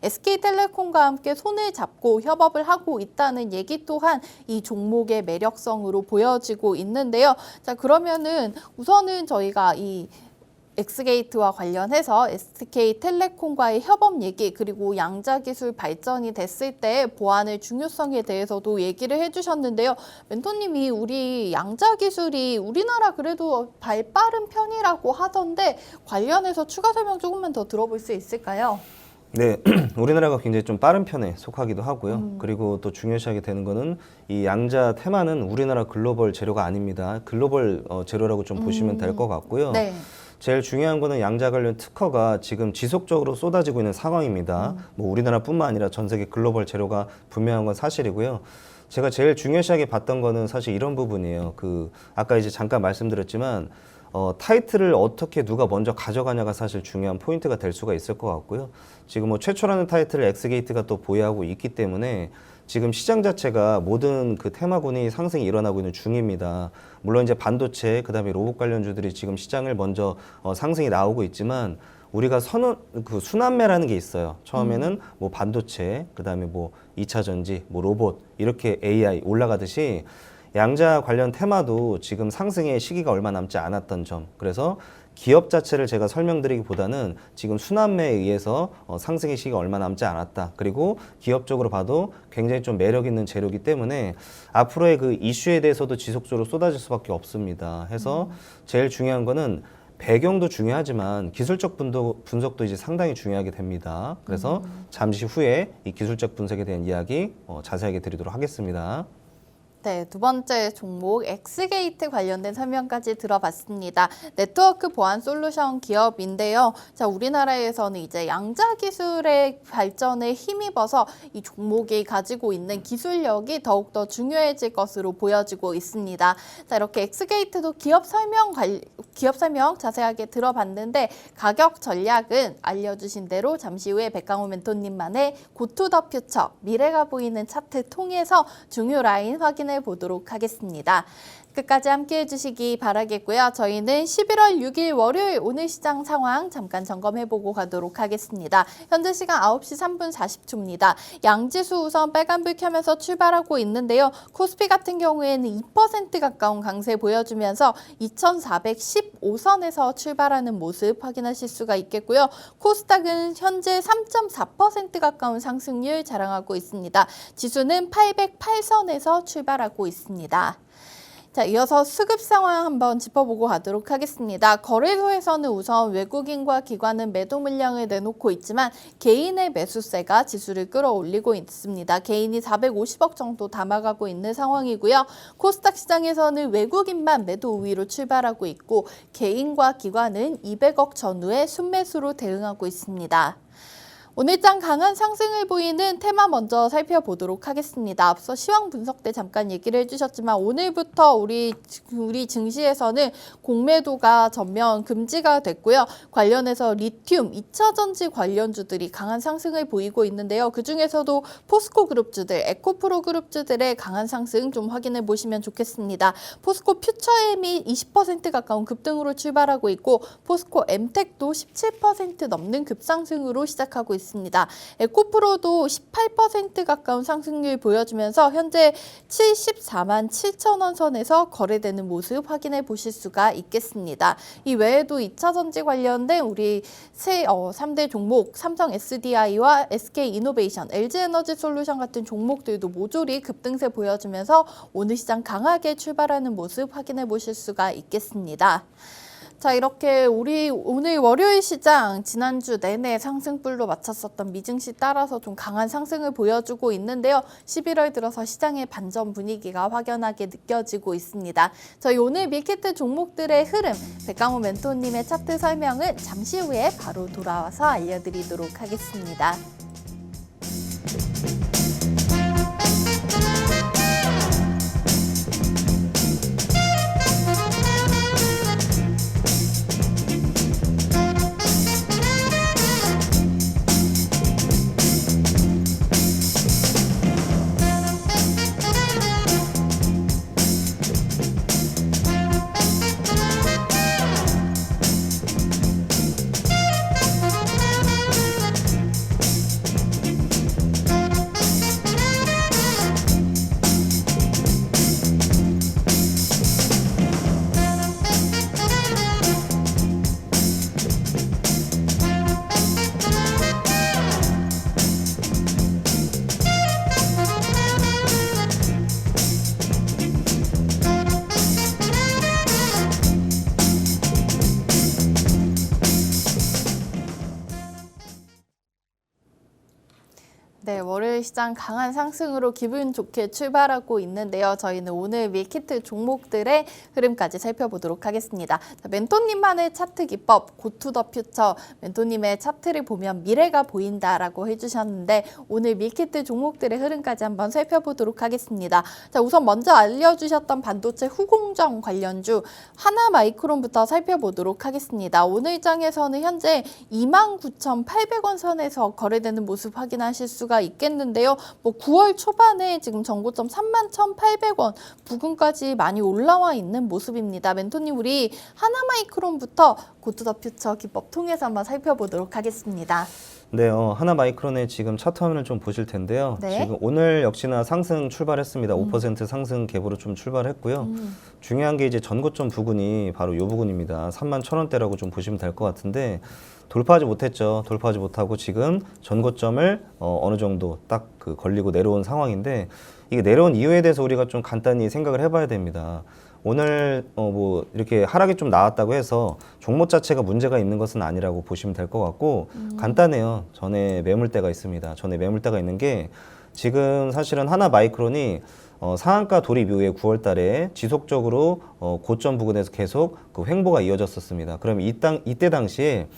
SK텔레콤과 함께 손을 잡고 협업을 하고 있다는 얘기 또한 이 종목의 매력성으로 보여지고 있는데요. 자, 그러면은 우선은 저희가 이 엑스게이트와 관련해서 SK텔레콤과의 협업 얘기 그리고 양자 기술 발전이 됐을 때 보안의 중요성에 대해서도 얘기를 해주셨는데요. 멘토님이 우리 양자 기술이 우리나라 그래도 발빠른 편이라고 하던데 관련해서 추가 설명 조금만 더 들어볼 수 있을까요? 네, 우리나라가 굉장히 좀 빠른 편에 속하기도 하고요. 그리고 또 중요시하게 되는 거는 이 양자 테마는 우리나라 글로벌 재료가 아닙니다. 글로벌 재료라고 좀 보시면 될 것 같고요. 네. 제일 중요한 거는 양자 관련 특허가 지금 지속적으로 쏟아지고 있는 상황입니다. 뭐 우리나라뿐만 아니라 전 세계 글로벌 재료가 분명한 건 사실이고요. 제가 제일 중요시하게 봤던 거는 사실 이런 부분이에요. 아까 이제 잠깐 말씀드렸지만 타이틀을 어떻게 누가 먼저 가져가냐가 사실 중요한 포인트가 될 수가 있을 것 같고요. 지금 뭐 최초라는 타이틀을 엑스게이트가 또 보유하고 있기 때문에 지금 시장 자체가 모든 그 테마군이 상승이 일어나고 있는 중입니다. 물론 이제 반도체, 그다음에 로봇 관련주들이 지금 시장을 먼저 상승이 나오고 있지만 우리가 순환매라는 게 있어요. 처음에는 뭐 반도체, 그다음에 뭐 2차 전지, 뭐 로봇 이렇게 AI 올라가듯이 양자 관련 테마도 지금 상승의 시기가 얼마 남지 않았던 점. 그래서 기업 자체를 제가 설명드리기보다는 지금 순환매에 의해서 상승의 시기가 얼마 남지 않았다. 그리고 기업적으로 봐도 굉장히 좀 매력 있는 재료이기 때문에 앞으로의 그 이슈에 대해서도 지속적으로 쏟아질 수밖에 없습니다. 해서 제일 중요한 거는 배경도 중요하지만 기술적 분석도 이제 상당히 중요하게 됩니다. 그래서 잠시 후에 이 기술적 분석에 대한 이야기 자세하게 드리도록 하겠습니다. 네, 두 번째 종목 엑스게이트 관련된 설명까지 들어봤습니다. 네트워크 보안 솔루션 기업인데요. 자, 우리나라에서는 이제 양자 기술의 발전에 힘입어서 이 종목이 가지고 있는 기술력이 더욱더 중요해질 것으로 보여지고 있습니다. 자, 이렇게 엑스게이트도 기업 설명 자세하게 들어봤는데 가격 전략은 알려주신 대로 잠시 후에 백강호 멘토님만의 고투더 퓨처 미래가 보이는 차트 통해서 중요 라인 확인해 보도록 하겠습니다. 끝까지 함께 해주시기 바라겠고요. 저희는 11월 6일 월요일 오늘 시장 상황 잠깐 점검해보고 가도록 하겠습니다. 현재 시간 9시 3분 40초입니다. 양지수 우선 빨간불 켜면서 출발하고 있는데요. 코스피 같은 경우에는 2% 가까운 강세 보여주면서 2415선에서 출발하는 모습 확인하실 수가 있겠고요. 코스닥은 현재 3.4% 가까운 상승률 자랑하고 있습니다. 지수는 808선에서 출발하고 있습니다. 자, 이어서 수급 상황 한번 짚어보고 가도록 하겠습니다. 거래소에서는 우선 외국인과 기관은 매도 물량을 내놓고 있지만 개인의 매수세가 지수를 끌어올리고 있습니다. 개인이 450억 정도 담아가고 있는 상황이고요. 코스닥 시장에서는 외국인만 매도 우위로 출발하고 있고 개인과 기관은 200억 전후의 순매수로 대응하고 있습니다. 오늘장 강한 상승을 보이는 테마 먼저 살펴보도록 하겠습니다. 앞서 시황 분석 때 잠깐 얘기를 해주셨지만 오늘부터 우리 증시에서는 공매도가 전면 금지가 됐고요. 관련해서 리튬, 2차전지 관련주들이 강한 상승을 보이고 있는데요. 그중에서도 포스코 그룹주들, 에코프로 그룹주들의 강한 상승 좀 확인해 보시면 좋겠습니다. 포스코 퓨처엠이 20% 가까운 급등으로 출발하고 있고 포스코 엠텍도 17% 넘는 급상승으로 시작하고 있습니다. 에코프로도 18% 가까운 상승률 보여주면서 현재 74만 7천 원 선에서 거래되는 모습 확인해 보실 수가 있겠습니다. 이 외에도 2차전지 관련된 우리 3대 종목 삼성 SDI와 SK이노베이션, LG에너지솔루션 같은 종목들도 모조리 급등세 보여주면서 오늘 시장 강하게 출발하는 모습 확인해 보실 수가 있겠습니다. 자, 이렇게 우리 오늘 월요일 시장 지난주 내내 상승불로 마쳤었던 미증시 따라서 좀 강한 상승을 보여주고 있는데요. 11월 들어서 시장의 반전 분위기가 확연하게 느껴지고 있습니다. 저희 오늘 밀키트 종목들의 흐름, 백강호 멘토님의 차트 설명은 잠시 후에 바로 돌아와서 알려드리도록 하겠습니다. 네, 월요일 시장 강한 상승으로 기분 좋게 출발하고 있는데요. 저희는 오늘 밀키트 종목들의 흐름까지 살펴보도록 하겠습니다. 자, 멘토님만의 차트 기법, 고투더 퓨처. 멘토님의 차트를 보면 미래가 보인다라고 해주셨는데 오늘 밀키트 종목들의 흐름까지 한번 살펴보도록 하겠습니다. 자, 우선 먼저 알려주셨던 반도체 후공정 관련주 하나마이크론부터 살펴보도록 하겠습니다. 오늘 장에서는 현재 29,800원 선에서 거래되는 모습 확인하실 수가 있겠는데요. 9월 초반에 지금 전고점 31,800원 부근까지 많이 올라와 있는 모습입니다. 멘토님, 우리 하나마이크론부터 고투더 퓨처 기법 통해서 한번 살펴보도록 하겠습니다. 네, 하나마이크론의 지금 차트 화면을 좀 보실 텐데요. 네. 지금 오늘 역시나 상승 출발했습니다. 5% 상승 갭으로 좀 출발했고요. 중요한 게 이제 전고점 부근이 바로 이 부근입니다. 31,000원대라고 좀 보시면 될 것 같은데 돌파하지 못했죠. 돌파하지 못하고 지금 전고점을 어느 정도 딱 걸리고 내려온 상황인데 이게 내려온 이유에 대해서 우리가 좀 간단히 생각을 해봐야 됩니다. 오늘 뭐 이렇게 하락이 좀 나왔다고 해서 종목 자체가 문제가 있는 것은 아니라고 보시면 될 것 같고 간단해요. 전에 매물대가 있습니다. 전에 매물대가 있는 게 지금 사실은 하나마이크론이 상한가 돌입 이후에 9월 달에 지속적으로 고점 부근에서 계속 그 횡보가 이어졌었습니다. 그럼 이때 당시에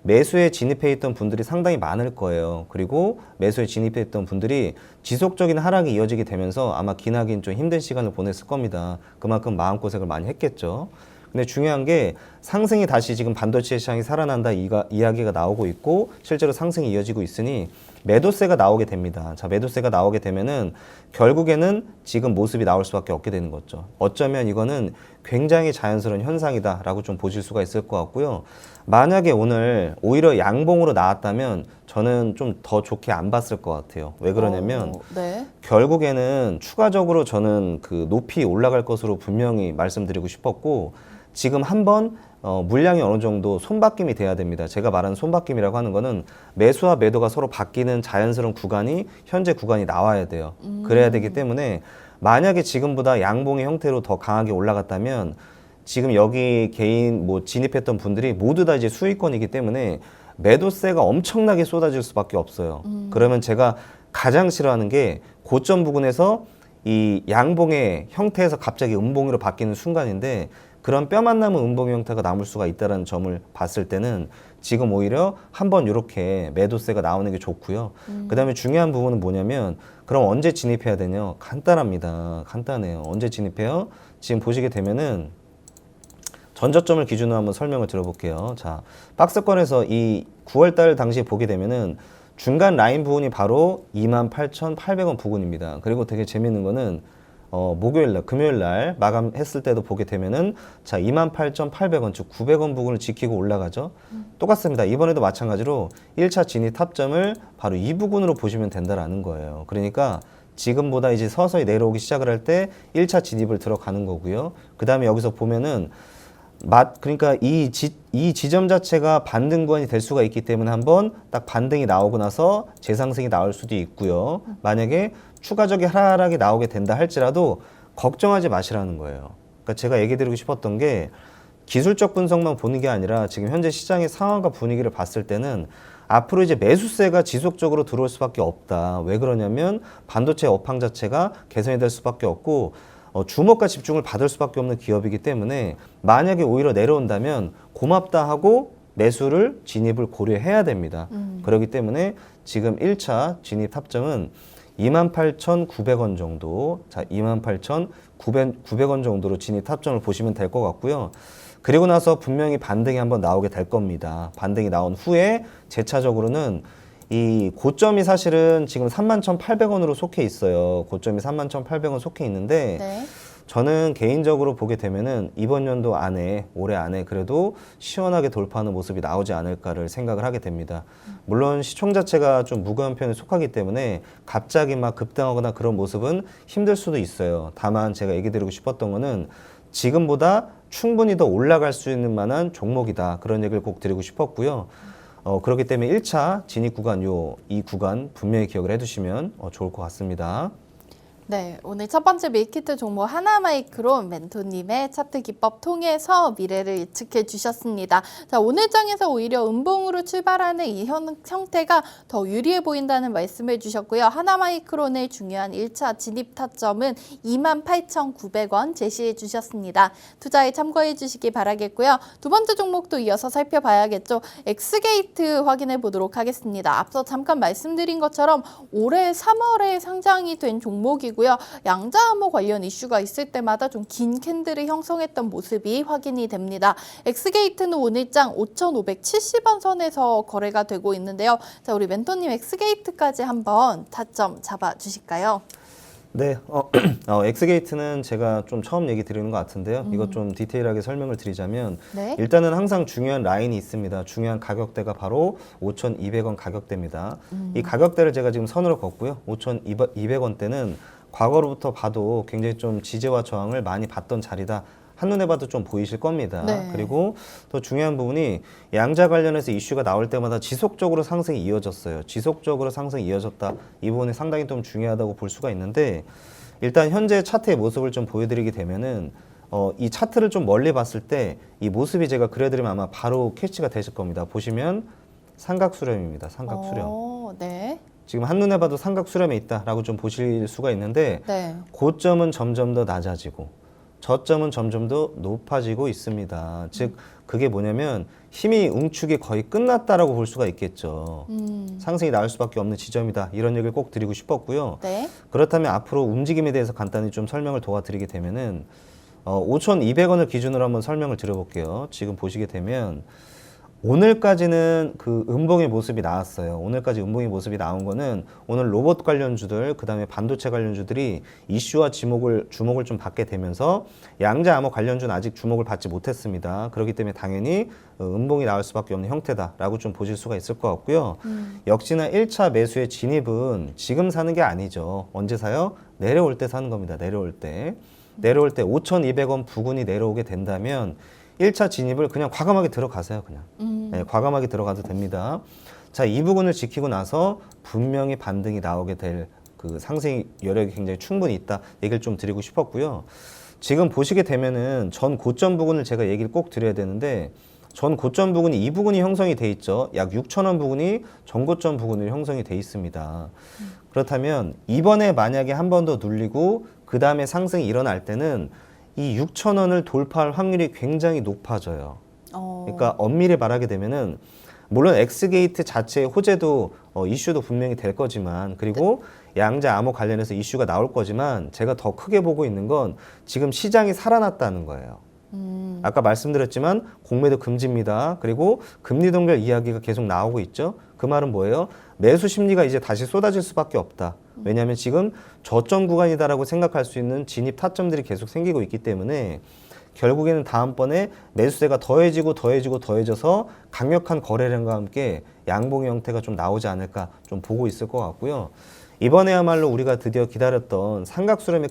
매수에 진입해 있던 분들이 상당히 많을 거예요. 그리고 매수에 진입해 있던 분들이 지속적인 하락이 이어지게 되면서 아마 기나긴 좀 힘든 시간을 보냈을 겁니다. 그만큼 마음고생을 많이 했겠죠. 근데 중요한 게 상승이 다시 지금 반도체 시장이 살아난다 이야기가 나오고 있고 실제로 상승이 이어지고 있으니 매도세가 나오게 됩니다. 자, 매도세가 나오게 되면은 결국에는 지금 모습이 나올 수밖에 없게 되는 거죠. 어쩌면 이거는 굉장히 자연스러운 현상이다라고 좀 보실 수가 있을 것 같고요. 만약에 오늘 오히려 양봉으로 나왔다면 저는 좀 더 좋게 안 봤을 것 같아요. 왜 그러냐면 네. 결국에는 추가적으로 저는 그 높이 올라갈 것으로 분명히 말씀드리고 싶었고 지금 한번 물량이 어느 정도 손바뀜이 돼야 됩니다. 제가 말하는 손바뀜이라고 하는 거는 매수와 매도가 서로 바뀌는 자연스러운 구간이 현재 구간이 나와야 돼요. 그래야 되기 때문에 만약에 지금보다 양봉의 형태로 더 강하게 올라갔다면 지금 여기 개인 뭐 진입했던 분들이 모두 다 이제 수익권이기 때문에 매도세가 엄청나게 쏟아질 수밖에 없어요. 그러면 제가 가장 싫어하는 게 고점 부근에서 이 양봉의 형태에서 갑자기 음봉으로 바뀌는 순간인데 그런 뼈만 남은 음봉 형태가 남을 수가 있다는 점을 봤을 때는 지금 오히려 한번 이렇게 매도세가 나오는 게 좋고요. 그다음에 중요한 부분은 뭐냐면 그럼 언제 진입해야 되냐? 간단합니다. 간단해요. 언제 진입해요? 지금 보시게 되면은 전저점을 기준으로 한번 설명을 드려볼게요. 자, 박스권에서 이 9월달 당시에 보게 되면은 중간 라인 부분이 바로 28,800원 부근입니다. 그리고 되게 재밌는 거는 목요일날, 금요일날 마감했을 때도 보게 되면은 자 28,800원, 즉 900원 부근을 지키고 올라가죠. 똑같습니다. 이번에도 마찬가지로 1차 진입 탑점을 바로 이 부근으로 보시면 된다라는 거예요. 그러니까 지금보다 이제 서서히 내려오기 시작을 할 때 1차 진입을 들어가는 거고요. 그 다음에 여기서 보면은 그러니까 이 지점 자체가 반등 구간이 될 수가 있기 때문에 한번 딱 반등이 나오고 나서 재상승이 나올 수도 있고요. 만약에 추가적인 하락이 나오게 된다 할지라도 걱정하지 마시라는 거예요. 그러니까 제가 얘기 드리고 싶었던 게 기술적 분석만 보는 게 아니라 지금 현재 시장의 상황과 분위기를 봤을 때는 앞으로 이제 매수세가 지속적으로 들어올 수밖에 없다. 왜 그러냐면 반도체 업황 자체가 개선이 될 수밖에 없고 주목과 집중을 받을 수밖에 없는 기업이기 때문에 만약에 오히려 내려온다면 고맙다 하고 매수를 진입을 고려해야 됩니다. 그렇기 때문에 지금 1차 진입 탑점은 28,900원 정도, 자 28,900원 정도로 진입 탑점을 보시면 될 것 같고요. 그리고 나서 분명히 반등이 한번 나오게 될 겁니다. 반등이 나온 후에 재차적으로는 이 고점이 사실은 지금 31,800원으로 속해 있어요. 고점이 31,800원 속해 있는데 네. 저는 개인적으로 보게 되면은 이번 연도 안에, 올해 안에 그래도 시원하게 돌파하는 모습이 나오지 않을까를 생각을 하게 됩니다. 물론 시총 자체가 좀 무거운 편에 속하기 때문에 갑자기 막 급등하거나 그런 모습은 힘들 수도 있어요. 다만 제가 얘기 드리고 싶었던 거는 지금보다 충분히 더 올라갈 수 있는 만한 종목이다. 그런 얘기를 꼭 드리고 싶었고요. 그렇기 때문에 1차 진입 구간 이 구간 분명히 기억을 해두시면 좋을 것 같습니다. 네, 오늘 첫 번째 밀키트 종목 하나마이크론 멘토님의 차트 기법 통해서 미래를 예측해 주셨습니다. 자, 오늘 장에서 오히려 음봉으로 출발하는 이 형태가 더 유리해 보인다는 말씀을 주셨고요. 하나마이크론의 중요한 1차 진입 타점은 28,900원 제시해 주셨습니다. 투자에 참고해 주시기 바라겠고요. 두 번째 종목도 이어서 살펴봐야겠죠. 엑스게이트 확인해 보도록 하겠습니다. 앞서 잠깐 말씀드린 것처럼 올해 3월에 상장이 된 종목이고 양자암호 관련 이슈가 있을 때마다 좀 긴 캔들을 형성했던 모습이 확인이 됩니다. 엑스게이트는 오늘장 5,570원 선에서 거래가 되고 있는데요. 자, 우리 멘토님 엑스게이트까지 한번 타점 잡아주실까요? 네, 엑스게이트는 제가 좀 처음 얘기 드리는 것 같은데요. 이것 좀 디테일하게 설명을 드리자면 네. 일단은 항상 중요한 라인이 있습니다. 중요한 가격대가 바로 5,200원 가격대입니다. 이 가격대를 제가 지금 선으로 걷고요. 5,200원대는 과거로부터 봐도 굉장히 좀 지지와 저항을 많이 봤던 자리다. 한눈에 봐도 좀 보이실 겁니다. 네. 그리고 더 중요한 부분이 양자 관련해서 이슈가 나올 때마다 지속적으로 상승이 이어졌어요. 지속적으로 상승이 이어졌다. 이 부분이 상당히 좀 중요하다고 볼 수가 있는데 일단 현재 차트의 모습을 좀 보여드리게 되면은 이 차트를 좀 멀리 봤을 때 이 모습이 제가 그려드리면 아마 바로 캐치가 되실 겁니다. 보시면 삼각수렴입니다. 삼각수렴. 네. 지금 한눈에 봐도 삼각수렴에 있다라고 좀 보실 수가 있는데 네. 고점은 점점 더 낮아지고 저점은 점점 더 높아지고 있습니다. 즉 그게 뭐냐면 힘이 웅축이 거의 끝났다라고 볼 수가 있겠죠. 상승이 나올 수밖에 없는 지점이다. 이런 얘기를 꼭 드리고 싶었고요. 네. 그렇다면 앞으로 움직임에 대해서 간단히 좀 설명을 도와드리게 되면은 5,200원을 기준으로 한번 설명을 드려볼게요. 지금 보시게 되면 오늘까지는 그 음봉의 모습이 나왔어요. 오늘까지 음봉의 모습이 나온 거는 오늘 로봇 관련주들, 그 다음에 반도체 관련주들이 이슈와 주목을 좀 받게 되면서 양자 암호 관련주는 아직 주목을 받지 못했습니다. 그렇기 때문에 당연히 음봉이 나올 수밖에 없는 형태다라고 좀 보실 수가 있을 것 같고요. 역시나 1차 매수의 진입은 지금 사는 게 아니죠. 언제 사요? 내려올 때 사는 겁니다. 내려올 때. 내려올 때 5,200원 부근이 내려오게 된다면 1차 진입을 그냥 과감하게 들어가세요. 그냥. 네, 과감하게 들어가도 됩니다. 자, 이 부분을 지키고 나서 분명히 반등이 나오게 될 그 상승 여력이 굉장히 충분히 있다. 얘기를 좀 드리고 싶었고요. 지금 보시게 되면은 전 고점 부근을 제가 얘기를 꼭 드려야 되는데 전 고점 부근이 이 부분이 형성이 돼 있죠. 약 6,000원 부근이 전고점 부근으로 형성이 돼 있습니다. 그렇다면 이번에 만약에 한 번 더 눌리고 그 다음에 상승이 일어날 때는 이 6,000원을 돌파할 확률이 굉장히 높아져요. 그러니까 엄밀히 말하게 되면은 물론 엑스게이트 자체의 호재도 이슈도 분명히 될 거지만 그리고 양자 암호 관련해서 이슈가 나올 거지만 제가 더 크게 보고 있는 건 지금 시장이 살아났다는 거예요. 아까 말씀드렸지만 공매도 금지입니다. 그리고 금리 동결 이야기가 계속 나오고 있죠. 그 말은 뭐예요? 매수 심리가 이제 다시 쏟아질 수밖에 없다. 왜냐하면 지금 저점 구간이다라고 생각할 수 있는 진입 타점들이 계속 생기고 있기 때문에 결국에는 다음번에 매수세가 더해져서 강력한 거래량과 함께 양봉의 형태가 좀 나오지 않을까 좀 보고 있을 것 같고요. 이번에야말로 우리가 드디어 기다렸던 삼각수렴의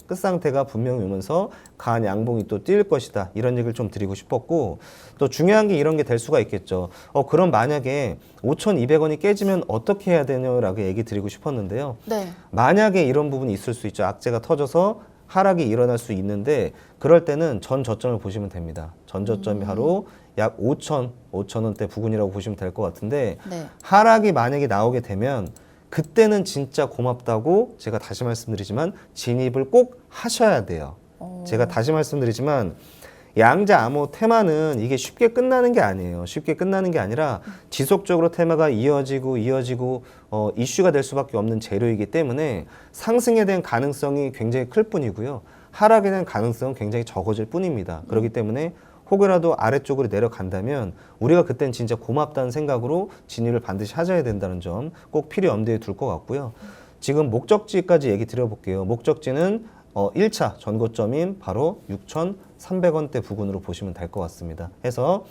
끝상태가 분명히 오면서 강한 양봉이 또 뛸 것이다. 이런 얘기를 좀 드리고 싶었고 또 중요한 게 이런 게 될 수가 있겠죠. 그럼 만약에 5,200원이 깨지면 어떻게 해야 되냐라고 얘기 드리고 싶었는데요. 네. 만약에 이런 부분이 있을 수 있죠. 악재가 터져서 하락이 일어날 수 있는데 그럴 때는 전 저점을 보시면 됩니다. 전 저점이 바로 약 5,000원대 부근이라고 보시면 될 것 같은데 네. 하락이 만약에 나오게 되면 그때는 진짜 고맙다고 제가 다시 말씀드리지만 진입을 꼭 하셔야 돼요. 제가 다시 말씀드리지만 양자 암호 테마는 이게 쉽게 끝나는 게 아니에요. 쉽게 끝나는 게 아니라 지속적으로 테마가 이어지고 이슈가 될 수밖에 없는 재료이기 때문에 상승에 대한 가능성이 굉장히 클 뿐이고요. 하락에 대한 가능성은 굉장히 적어질 뿐입니다. 그렇기 때문에 혹여라도 아래쪽으로 내려간다면 우리가 그땐 진짜 고맙다는 생각으로 진입을 반드시 하셔야 된다는 점 꼭 필히 염두에 둘 것 같고요. 지금 목적지까지 얘기 드려볼게요. 목적지는 1차 전고점인 바로 6,300원대 부근으로 보시면 될 것 같습니다. 해서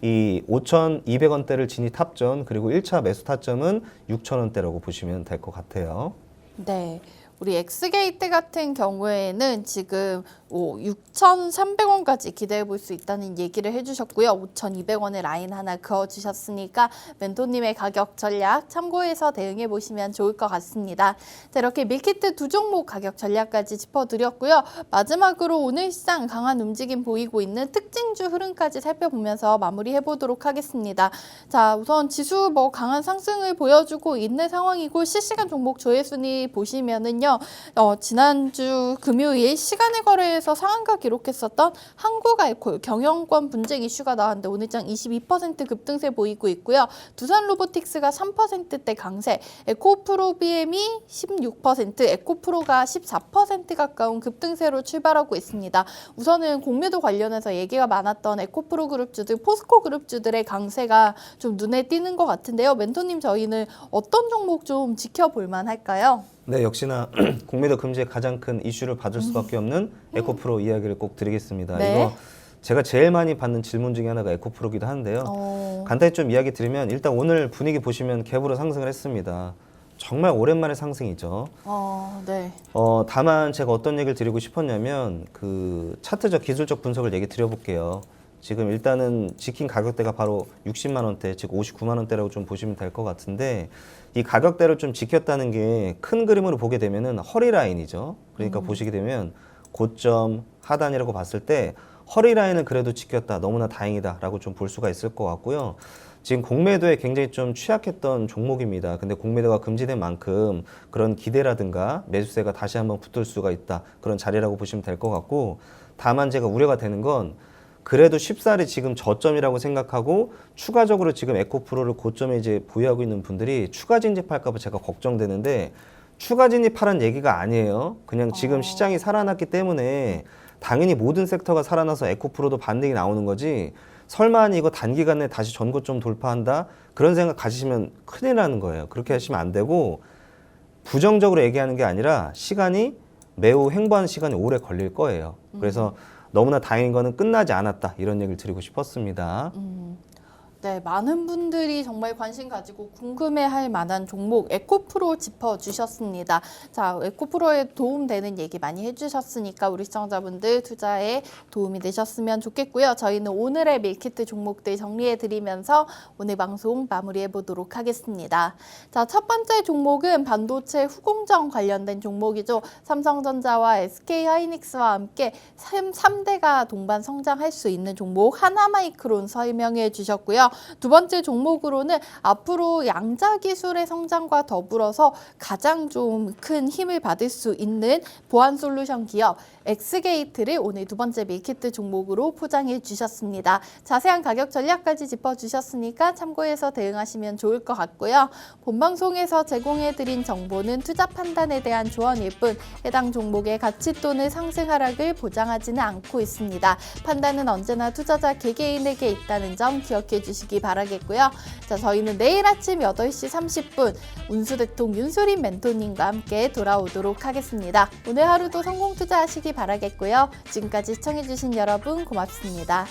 이 5,200원대를 진입 탑전 그리고 1차 매수 타점은 6,000원대라고 보시면 될 것 같아요. 네. 우리 엑스게이트 같은 경우에는 지금 6,300원까지 기대해 볼 수 있다는 얘기를 해주셨고요. 5,200원의 라인 하나 그어주셨으니까 멘토님의 가격 전략 참고해서 대응해 보시면 좋을 것 같습니다. 자, 이렇게 밀키트 두 종목 가격 전략까지 짚어드렸고요. 마지막으로 오늘 시장 강한 움직임 보이고 있는 특징주 흐름까지 살펴보면서 마무리해 보도록 하겠습니다. 자, 우선 지수 강한 상승을 보여주고 있는 상황이고 실시간 종목 조회순위 보시면은요. 지난주 금요일 시간의 거래에서 상한가 기록했었던 한국알콜 경영권 분쟁 이슈가 나왔는데 오늘장 22% 급등세 보이고 있고요. 두산로보틱스가 3%대 강세, 에코프로비엠이 16%, 에코프로가 14% 가까운 급등세로 출발하고 있습니다. 우선은 공매도 관련해서 얘기가 많았던 에코프로 그룹주들, 포스코 그룹주들의 강세가 좀 눈에 띄는 것 같은데요. 멘토님 저희는 어떤 종목 좀 지켜볼 만할까요? 네, 역시나 공매도 금지의 가장 큰 이슈를 받을 수밖에 없는 에코프로 이야기를 꼭 드리겠습니다. 네. 이거 제가 제일 많이 받는 질문 중에 하나가 에코프로기도 한데요. 간단히 좀 이야기 드리면 일단 오늘 분위기 보시면 갭으로 상승을 했습니다. 정말 오랜만에 상승이죠. 네. 다만 제가 어떤 얘기를 드리고 싶었냐면 그 차트적 기술적 분석을 얘기 드려볼게요. 지금 일단은 지킨 가격대가 바로 60만 원대, 즉 59만 원대라고 좀 보시면 될 것 같은데 이 가격대를 좀 지켰다는 게 큰 그림으로 보게 되면은 허리 라인이죠. 그러니까 보시게 되면 고점 하단이라고 봤을 때 허리 라인을 그래도 지켰다. 너무나 다행이다라고 좀 볼 수가 있을 것 같고요. 지금 공매도에 굉장히 좀 취약했던 종목입니다. 근데 공매도가 금지된 만큼 그런 기대라든가 매수세가 다시 한번 붙을 수가 있다. 그런 자리라고 보시면 될 것 같고 다만 제가 우려가 되는 건 그래도 쉽사리 지금 저점이라고 생각하고 추가적으로 지금 에코프로를 고점에 이제 보유하고 있는 분들이 추가 진입할까 봐 제가 걱정되는데 추가 진입하라는 얘기가 아니에요. 그냥 지금 시장이 살아났기 때문에 당연히 모든 섹터가 살아나서 에코프로도 반등이 나오는 거지 설마 이거 단기간에 다시 전고점 돌파한다? 그런 생각 가지시면 큰일 나는 거예요. 그렇게 하시면 안 되고 부정적으로 얘기하는 게 아니라 시간이 매우 횡보하는 시간이 오래 걸릴 거예요. 그래서 너무나 다행인 거는 끝나지 않았다. 이런 얘기를 드리고 싶었습니다. 네, 많은 분들이 정말 관심 가지고 궁금해할 만한 종목 에코프로 짚어주셨습니다. 자, 에코프로에 도움되는 얘기 많이 해주셨으니까 우리 시청자분들 투자에 도움이 되셨으면 좋겠고요. 저희는 오늘의 밀키트 종목들 정리해드리면서 오늘 방송 마무리해 보도록 하겠습니다. 자, 첫 번째 종목은 반도체 후공정 관련된 종목이죠. 삼성전자와 SK하이닉스와 함께 3대가 동반 성장할 수 있는 종목 하나마이크론 설명해 주셨고요. 두 번째 종목으로는 앞으로 양자 기술의 성장과 더불어서 가장 좀 큰 힘을 받을 수 있는 보안 솔루션 기업 엑스게이트를 오늘 두 번째 밀키트 종목으로 포장해 주셨습니다. 자세한 가격 전략까지 짚어주셨으니까 참고해서 대응하시면 좋을 것 같고요. 본방송에서 제공해드린 정보는 투자 판단에 대한 조언일 뿐 해당 종목의 가치 또는 상승 하락을 보장하지는 않고 있습니다. 판단은 언제나 투자자 개개인에게 있다는 점 기억해 주시기 바라겠고요. 자, 저희는 내일 아침 8시 30분 운수대통 윤소린 멘토님과 함께 돌아오도록 하겠습니다. 오늘 하루도 성공 투자하시기 바라겠고요. 지금까지 시청해주신 여러분 고맙습니다.